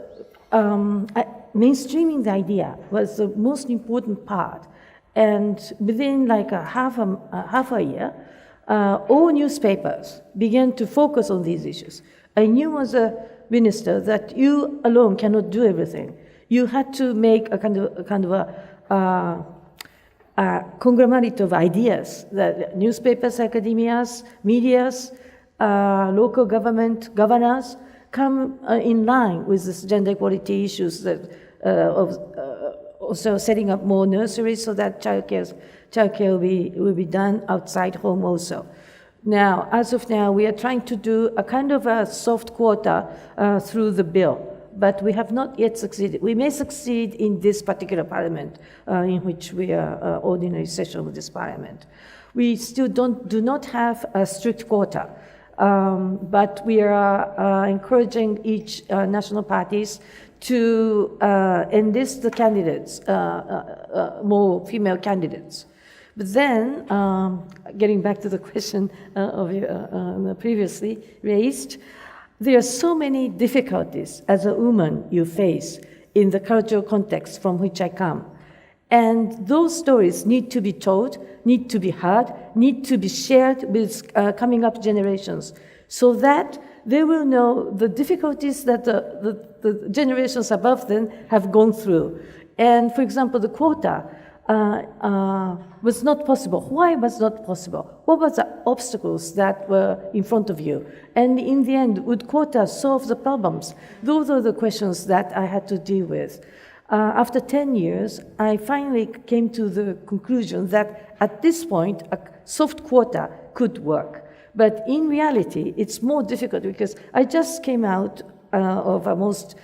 mainstreaming the idea was the most important part. And within like half a year, all newspapers began to focus on these issues. I knew as a minister that you alone cannot do everything. You had to make a kind of a conglomerate of ideas that newspapers, academias, medias, local government, governors come in line with this gender equality issues that also setting up more nurseries so that childcare will be done outside home also. Now, as of now, we are trying to do a kind of a soft quota through the bill, but we have not yet succeeded. We may succeed in this particular parliament, in which we are ordinary session of this parliament. We still do not have a strict quota, but we are encouraging each national parties to enlist the candidates, more female candidates. But then, getting back to the question previously raised, there are so many difficulties as a woman you face in the cultural context from which I come. And those stories need to be told, need to be heard, need to be shared with coming up generations, so that they will know the difficulties that the generations above them have gone through. And for example, the quota was not possible. Why was not possible? What were the obstacles that were in front of you? And in the end, would quotas solve the problems? Those are the questions that I had to deal with. After 10 years, I finally came to the conclusion that at this point, a soft quota could work. But in reality, it's more difficult because I just came out of a most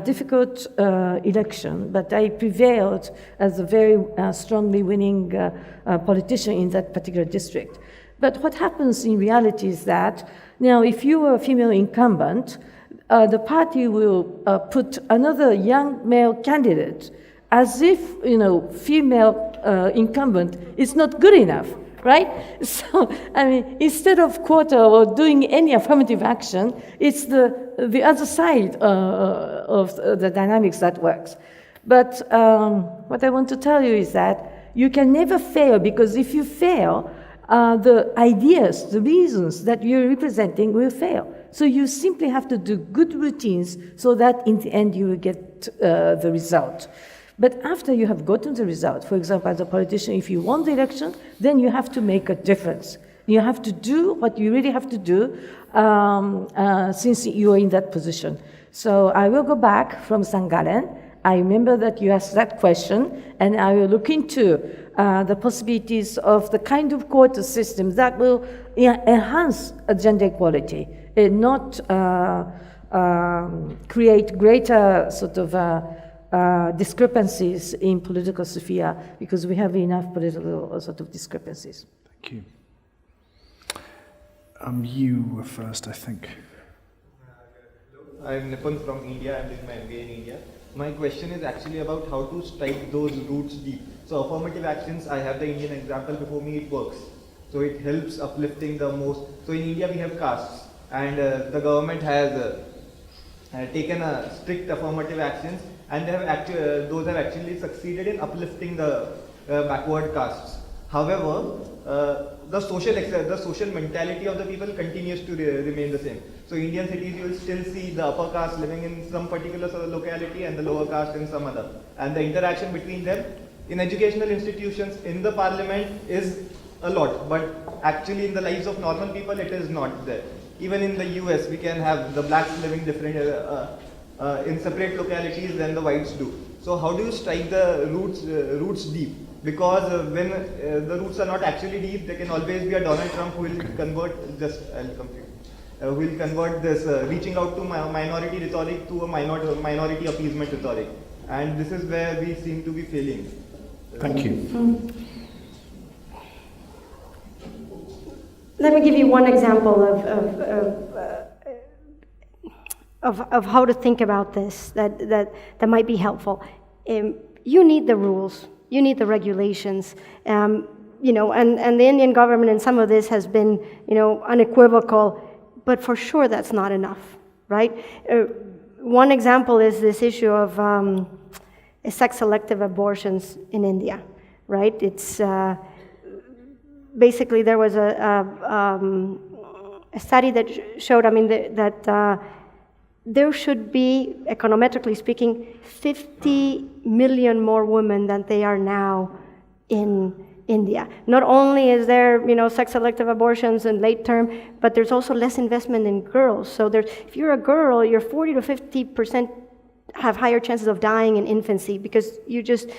difficult election, but I prevailed as a very strongly winning politician in that particular district. But what happens in reality is that now if you are a female incumbent, the party will put another young male candidate as if, female incumbent is not good enough, right? So, I mean, instead of quota or doing any affirmative action, it's the other side of the dynamics that works. But what I want to tell you is that you can never fail, because if you fail, the ideas, the reasons that you're representing will fail. So you simply have to do good routines so that in the end you will get the result. But after you have gotten the result, for example, as a politician, if you won the election, then you have to make a difference. You have to do what you really have to do since you are in that position. So I will go back from St. Gallen. I remember that you asked that question, and I will look into the possibilities of the kind of quota system that will enhance gender equality and not create greater sort of discrepancies in political sphere, because we have enough political sort of discrepancies. Thank you. You were first, I think. I'm Nipun from India. I'm doing my MBA in India. My question is actually about how to strike those roots deep. So affirmative actions, I have the Indian example before me, it works. So it helps uplifting the most. So in India we have castes, and the government has taken a strict affirmative actions, and they have those have actually succeeded in uplifting the backward castes. However, the social mentality of the people continues to remain the same. So Indian cities, you will still see the upper caste living in some particular locality and the lower caste in some other. And the interaction between them in educational institutions, in the parliament, is a lot. But actually in the lives of normal people, it is not there. Even in the US, we can have the blacks living different in separate localities than the whites do. So how do you strike the roots deep? Because when the roots are not actually deep, there can always be a Donald Trump who will convert, who will convert this reaching out to minority rhetoric to a minority appeasement rhetoric. And this is where we seem to be failing. Thank you. Let me give you one example of how to think about this that might be helpful. You need the rules. You need the regulations, and the Indian government in some of this has been, unequivocal, but for sure that's not enough, right? One example is this issue of sex-selective abortions in India, right? It's basically there was a study that showed, that there should be, econometrically speaking, 50 million more women than they are now in India. Not only is there, sex-selective abortions in late term, but there's also less investment in girls. So if you're a girl, you're 40 to 50% have higher chances of dying in infancy because you just,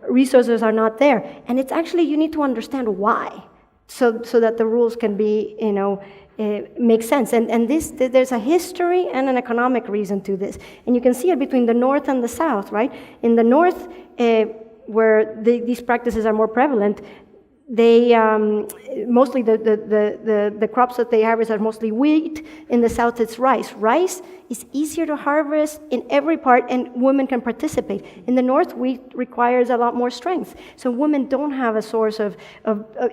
resources are not there. And it's actually, you need to understand why, so that the rules can be, make sense. And there's a history and an economic reason to this. And you can see it between the North and the South, right? In the North, where these practices are more prevalent, they mostly the crops that they harvest are mostly wheat. In the south, it's rice. Rice is easier to harvest in every part, and women can participate. In the north, wheat requires a lot more strength, so women don't have a source of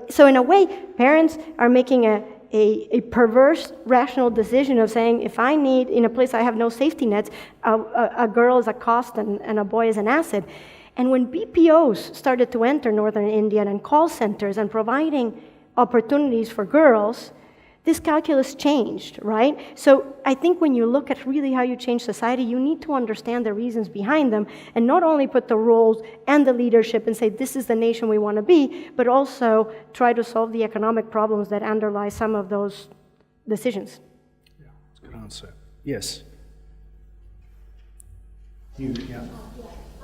so in a way, parents are making a perverse rational decision of saying, if I need, in a place I have no safety nets, a girl is a cost and a boy is an asset. And when BPOs started to enter northern India and call centers and providing opportunities for girls, this calculus changed, right? So I think when you look at really how you change society, you need to understand the reasons behind them and not only put the roles and the leadership and say, this is the nation we want to be, but also try to solve the economic problems that underlie some of those decisions. Yeah, that's a good answer. Yes? You, yeah.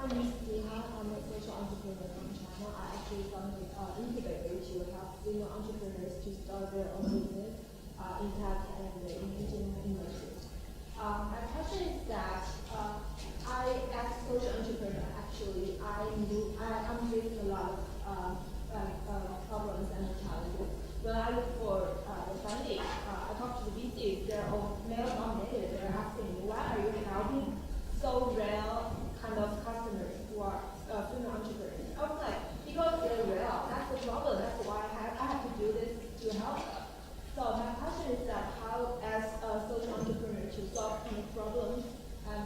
I'm Stephan. I'm a social entrepreneur from China. I actually founded Incubator to help female entrepreneurs to start their own business, impact and engaging industries. My question is that I, as a social entrepreneur, actually, I'm facing a lot of problems and challenges. When I look for the funding, I talk to the VCs. They're all male-dominated. They're asking me, why are you helping so rare kind of customers who are female entrepreneurs? I was like, because they're real. That's the problem. That's why I have to do this to help them. So my question is that how, as a social entrepreneur, to solve kind of problems,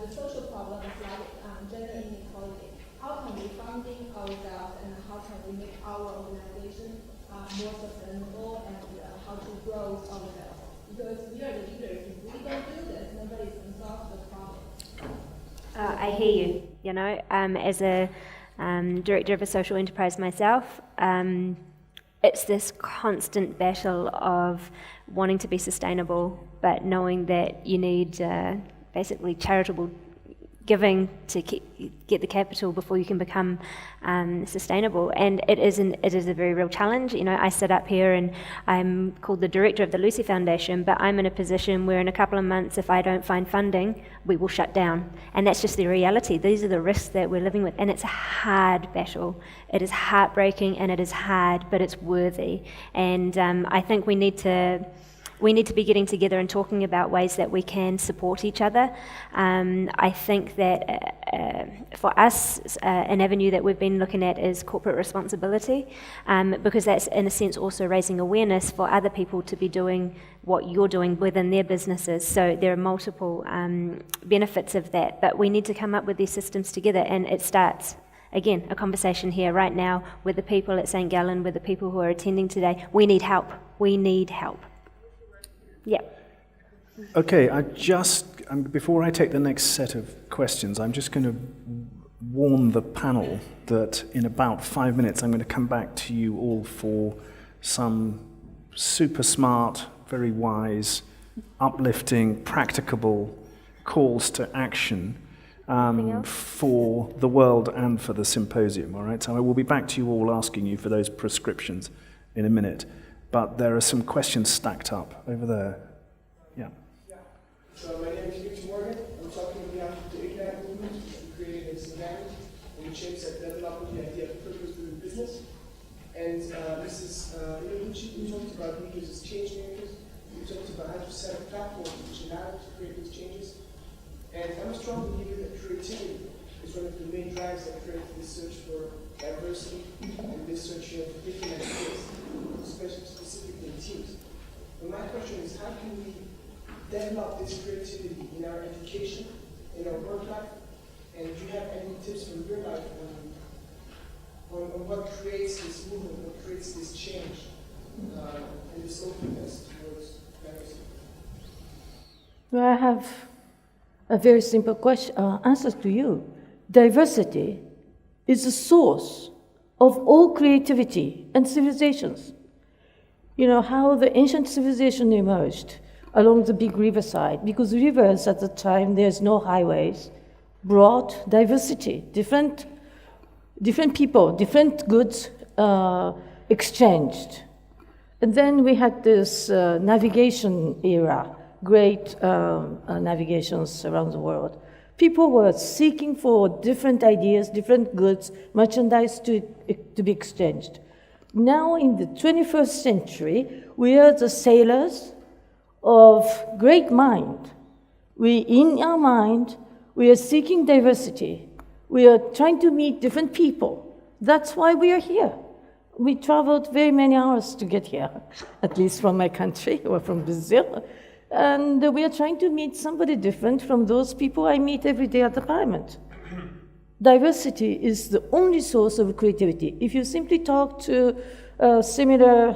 the social problems like gender inequality, how can we funding ourselves and how can we make our organization more sustainable and how to grow ourselves? Because we are the leaders. If we don't do this, nobody's going to solve the problem. I hear you. You know, as a director of a social enterprise myself, it's this constant battle of wanting to be sustainable, but knowing that you need basically charitable giving to get the capital before you can become sustainable. And it is a very real challenge. You know, I sit up here and I'm called the director of the Lucy Foundation, but I'm in a position where in a couple of months, if I don't find funding, we will shut down. And that's just the reality. These are the risks that we're living with. And it's a hard battle. It is heartbreaking and it is hard, but it's worthy. And I think we need to be getting together and talking about ways that we can support each other. I think that for us, an avenue that we've been looking at is corporate responsibility, because that's in a sense also raising awareness for other people to be doing what you're doing within their businesses. So there are multiple benefits of that, but we need to come up with these systems together, and it starts, again, a conversation here right now with the people at St. Gallen, with the people who are attending today. We need help. We need help. Yeah. Okay, before I take the next set of questions, I'm just going to warn the panel that in about 5 minutes I'm going to come back to you all for some super smart, very wise, uplifting, practicable calls to action for the world and for the symposium, all right? So I will be back to you all asking you for those prescriptions in a minute. But there are some questions stacked up over there. Yeah. So my name is Inoguchi. I'm talking on behalf of the Ignite movement. We created this event in shapes that develop the idea of purpose-driven business. And this is Inoguchi. We talked about leaders as change makers. We talked about how to set up platforms which allow us to create these changes. And I'm a strong believer that creativity is one of the main drives that creates this search for diversity and this search of different ideas, especially specifically in teams. But my question is, how can we develop this creativity in our education, in our work life? And do you have any tips from your life on what creates this movement, what creates this change, and this openness towards diversity? Well, I have a very simple question, answer to you. Diversity is the source of all creativity and civilizations. You know, how the ancient civilization emerged along the big riverside, because rivers at the time, there's no highways, brought diversity, different people, different goods exchanged. And then we had this navigation era, great navigations around the world. People were seeking for different ideas, different goods, merchandise to be exchanged. Now in the 21st century, we are the sailors of great mind. In our mind, we are seeking diversity. We are trying to meet different people. That's why we are here. We traveled very many hours to get here, at least from my country or from Brazil. And we are trying to meet somebody different from those people I meet every day at the parliament. Diversity is the only source of creativity. If you simply talk to similar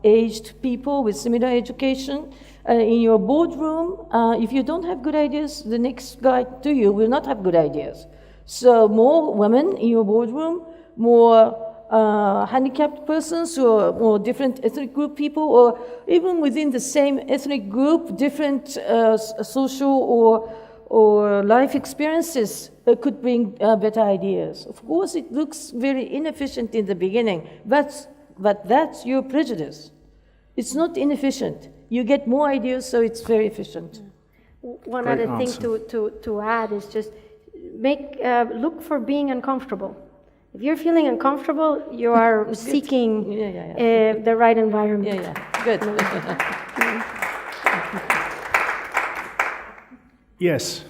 aged people with similar education in your boardroom, if you don't have good ideas, the next guy to you will not have good ideas. So more women in your boardroom, more handicapped persons or more different ethnic group people, or even within the same ethnic group, different social or life experiences could bring better ideas. Of course, it looks very inefficient in the beginning, but that's your prejudice. It's not inefficient. You get more ideas, so it's very efficient. One other thing to add is just look for being uncomfortable. If you're feeling uncomfortable, you are seeking the right environment. Good. Yes.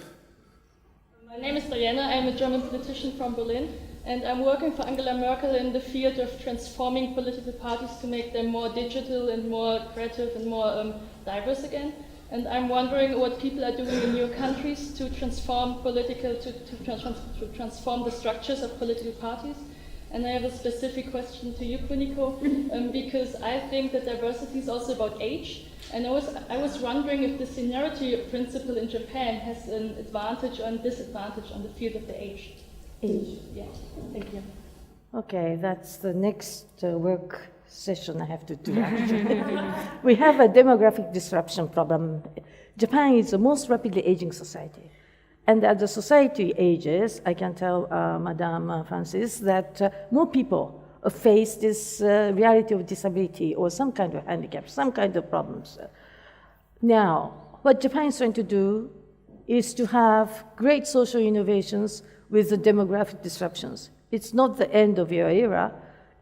My name is Diana. I'm a German politician from Berlin, and I'm working for Angela Merkel in the field of transforming political parties to make them more digital and more creative and more diverse again. And I'm wondering what people are doing in your countries to transform to transform the structures of political parties. And I have a specific question to you, Kuniko, because I think that diversity is also about age. And I was wondering if the seniority principle in Japan has an advantage or disadvantage on the field of the age. Yeah, thank you. Okay, that's the next work session I have to do. We have a demographic disruption problem. Japan is the most rapidly aging society. And as the society ages, I can tell Madame Francis that more people face this reality of disability or some kind of handicap, some kind of problems. Now, what Japan is trying to do is to have great social innovations with the demographic disruptions. It's not the end of your era.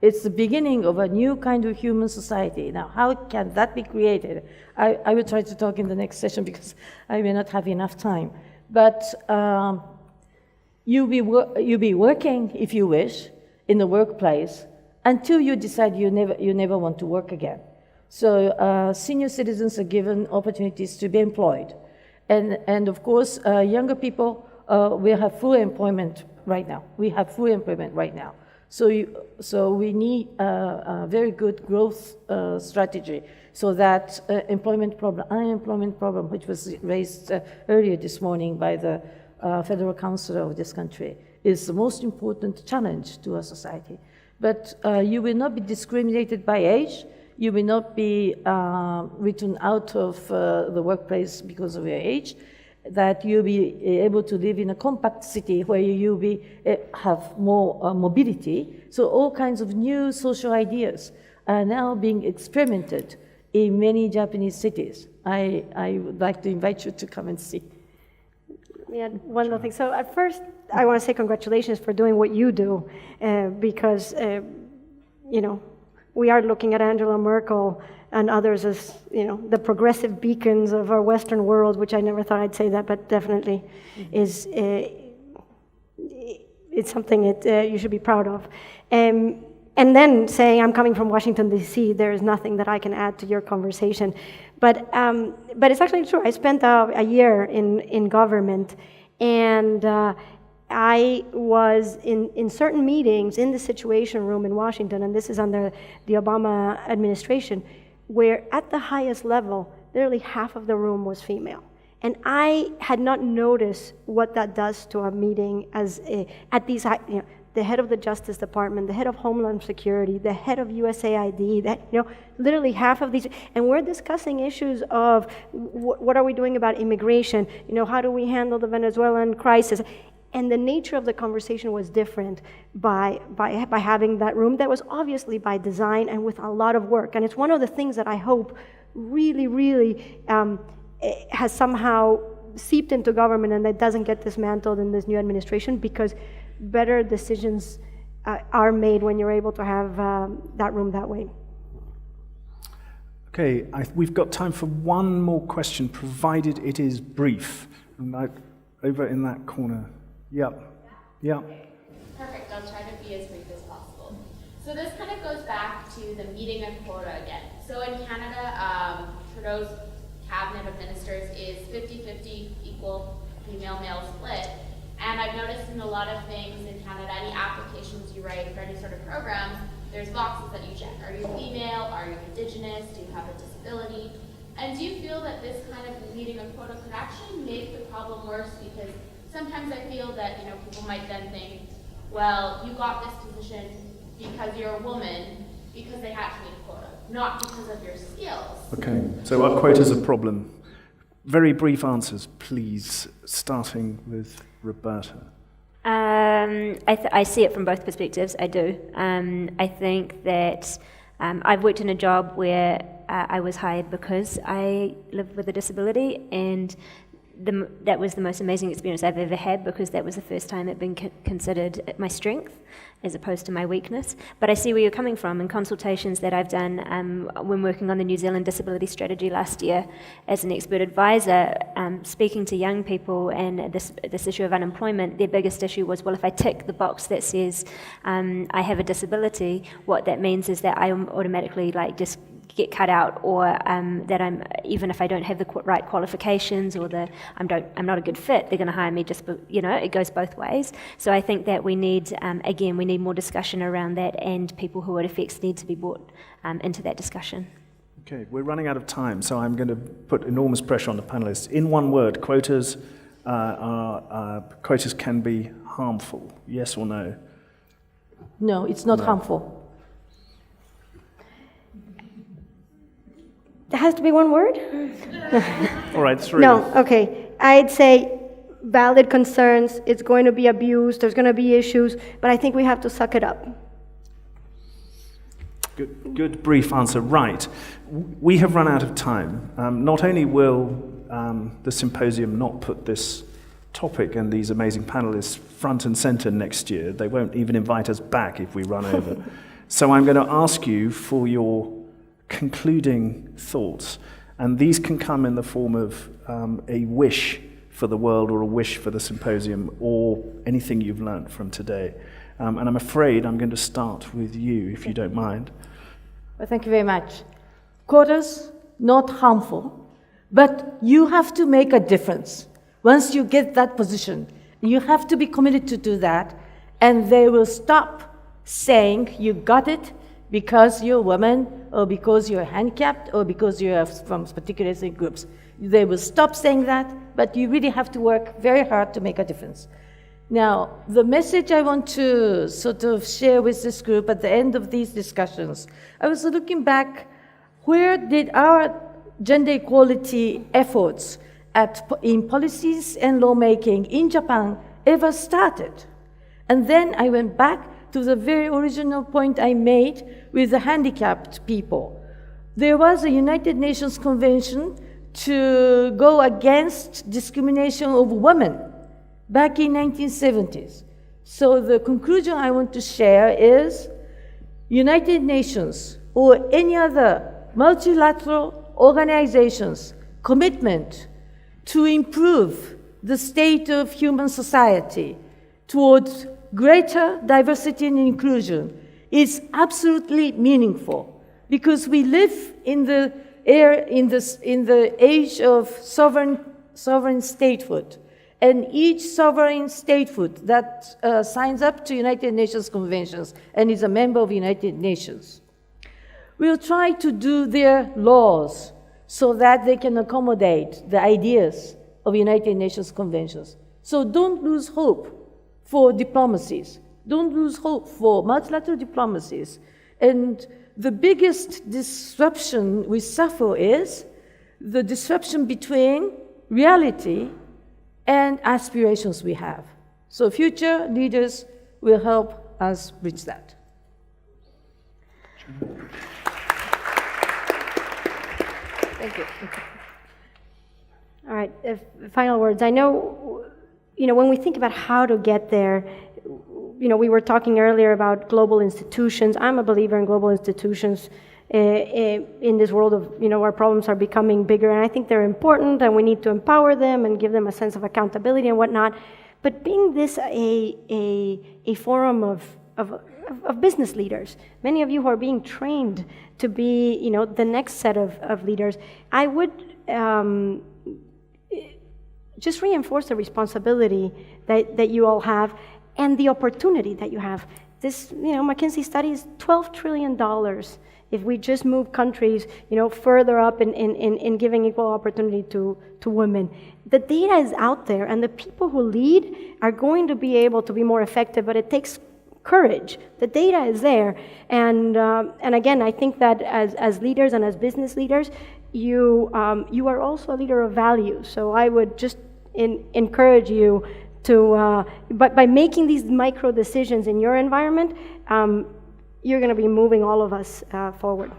It's the beginning of a new kind of human society. Now, how can that be created? I will try to talk in the next session because I may not have enough time. But you'll be working, if you wish, in the workplace until you decide you never want to work again. So senior citizens are given opportunities to be employed. And of course, younger people will have full employment right now. We have full employment right now. So we need a very good growth strategy so that unemployment problem, which was raised earlier this morning by the federal councillor of this country, is the most important challenge to our society. But you will not be discriminated by age. You will not be written out of the workplace because of your age. That you'll be able to live in a compact city where you'll have more mobility. So all kinds of new social ideas are now being experimented in many Japanese cities. I would like to invite you to come and see. Yeah, one little thing. So at first, I want to say congratulations for doing what you do, because, we are looking at Angela Merkel and others as, the progressive beacons of our Western world, which I never thought I'd say that, but definitely is, it's something that you should be proud of. And then saying, I'm coming from Washington, D.C., there is nothing that I can add to your conversation. But it's actually true. I spent a year in government, and I was in certain meetings in the Situation Room in Washington, and this is under the Obama administration, where at the highest level, literally half of the room was female. And I had not noticed what that does to a meeting at these high, the head of the Justice Department, the head of Homeland Security, the head of USAID, literally half of these, and we're discussing issues of what are we doing about immigration, how do we handle the Venezuelan crisis, and the nature of the conversation was different by having that room that was obviously by design and with a lot of work, and it's one of the things that I hope really, really has somehow seeped into government and that doesn't get dismantled in this new administration, because better decisions are made when you're able to have that room that way. Okay, we've got time for one more question, provided it is brief. Over in that corner. Yep. Perfect. I'll try to be as brief as possible. So this kind of goes back to the meeting of quota again. So in Canada, Trudeau's cabinet of ministers is 50-50 equal female-male split. And I've noticed in a lot of things in Canada, any applications you write for any sort of programs, there's boxes that you check. Are you female? Are you Indigenous? Do you have a disability? And do you feel that this kind of meeting of quota could actually make the problem worse? Because sometimes I feel that people might then think, well, you got this position because you're a woman, because they had to meet a quota, not because of your skills. Okay, so are quotas a problem? Very brief answers, please, starting with Roberta. I see it from both perspectives, I do. I think that I've worked in a job where I was hired because I live with a disability, and that was the most amazing experience I've ever had, because that was the first time it'd been considered my strength as opposed to my weakness. But I see where you're coming from. In consultations that I've done when working on the New Zealand disability strategy last year as an expert advisor, speaking to young people and this issue of unemployment, their biggest issue was, well, if I tick the box that says I have a disability, what that means is that I automatically just get cut out, or that I'm, even if I don't have the right qualifications, or I'm not a good fit, they're going to hire me just, it goes both ways. So I think that we need, we need more discussion around that, and people who it affects need to be brought into that discussion. Okay, we're running out of time, so I'm going to put enormous pressure on the panelists. In one word, quotas can be harmful, yes or no? No, it's not harmful. It has to be one word? All right, 3. No, okay. I'd say valid concerns, it's going to be abused, there's going to be issues, but I think we have to suck it up. Good brief answer. Right. We have run out of time. Not only will the symposium not put this topic and these amazing panelists front and center next year, they won't even invite us back if we run over. So I'm going to ask you for your concluding thoughts, and these can come in the form of a wish for the world, or a wish for the symposium, or anything you've learnt from today. And I'm afraid I'm going to start with you, if you don't mind. Well, thank you very much. Quotas, not harmful, but you have to make a difference. Once you get that position, you have to be committed to do that, and they will stop saying you got it because you're a woman, or because you're handicapped, or because you're from particular ethnic groups. They will stop saying that, but you really have to work very hard to make a difference. Now, the message I want to sort of share with this group at the end of these discussions, I was looking back, where did our gender equality efforts in policies and lawmaking in Japan ever started? And then I went back to the very original point I made with the handicapped people. There was a United Nations Convention to go against discrimination of women back in 1970s. So the conclusion I want to share is United Nations or any other multilateral organizations' commitment to improve the state of human society towards greater diversity and inclusion is absolutely meaningful, because we live in the age of sovereign statehood, and each sovereign statehood that signs up to United Nations conventions and is a member of United Nations will try to do their laws so that they can accommodate the ideas of United Nations conventions. So don't lose hope for diplomacies. Don't lose hope for multilateral diplomacies. And the biggest disruption we suffer is the disruption between reality and aspirations we have. So future leaders will help us bridge that. Thank you. All right, final words. I know, when we think about how to get there, we were talking earlier about global institutions. I'm a believer in global institutions in this world of, our problems are becoming bigger, and I think they're important, and we need to empower them and give them a sense of accountability and whatnot. But being this a forum of business leaders, many of you who are being trained to be, the next set of leaders, I would just reinforce the responsibility that you all have and the opportunity that you have. This, McKinsey study is $12 trillion if we just move countries, further up in giving equal opportunity to women. The data is out there, and the people who lead are going to be able to be more effective, but it takes courage. The data is there, and again, I think that as leaders and as business leaders, you are also a leader of value. So I would just encourage you to, by making these micro decisions in your environment, you're going to be moving all of us forward.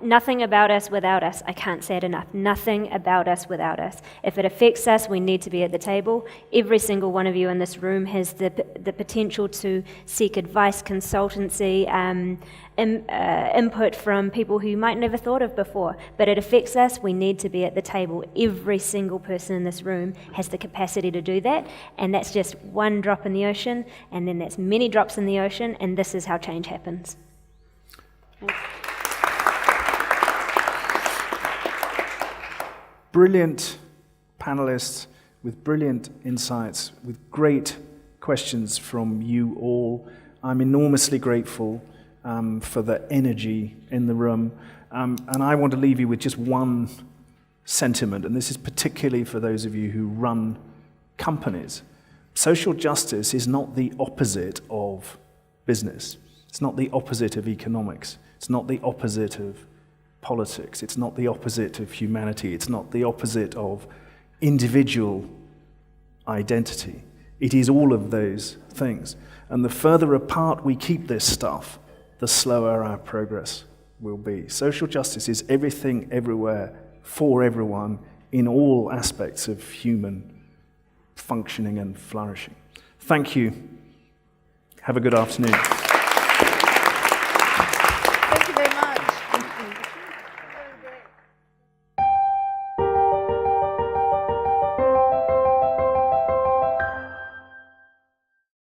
Nothing about us without us. I can't say it enough. Nothing about us without us. If it affects us, we need to be at the table. Every single one of you in this room has the potential to seek advice, consultancy, input from people who you might never thought of before. But it affects us. We need to be at the table. Every single person in this room has the capacity to do that. And that's just one drop in the ocean. And then that's many drops in the ocean. And this is how change happens. Thanks. Brilliant panelists with brilliant insights, with great questions from you all. I'm enormously grateful for the energy in the room. And I want to leave you with just one sentiment, and this is particularly for those of you who run companies. Social justice is not the opposite of business. It's not the opposite of economics. It's not the opposite of politics. It's not the opposite of humanity. It's not the opposite of individual identity. It is all of those things. And the further apart we keep this stuff, the slower our progress will be. Social justice is everything, everywhere, for everyone, in all aspects of human functioning and flourishing. Thank you. Have a good afternoon.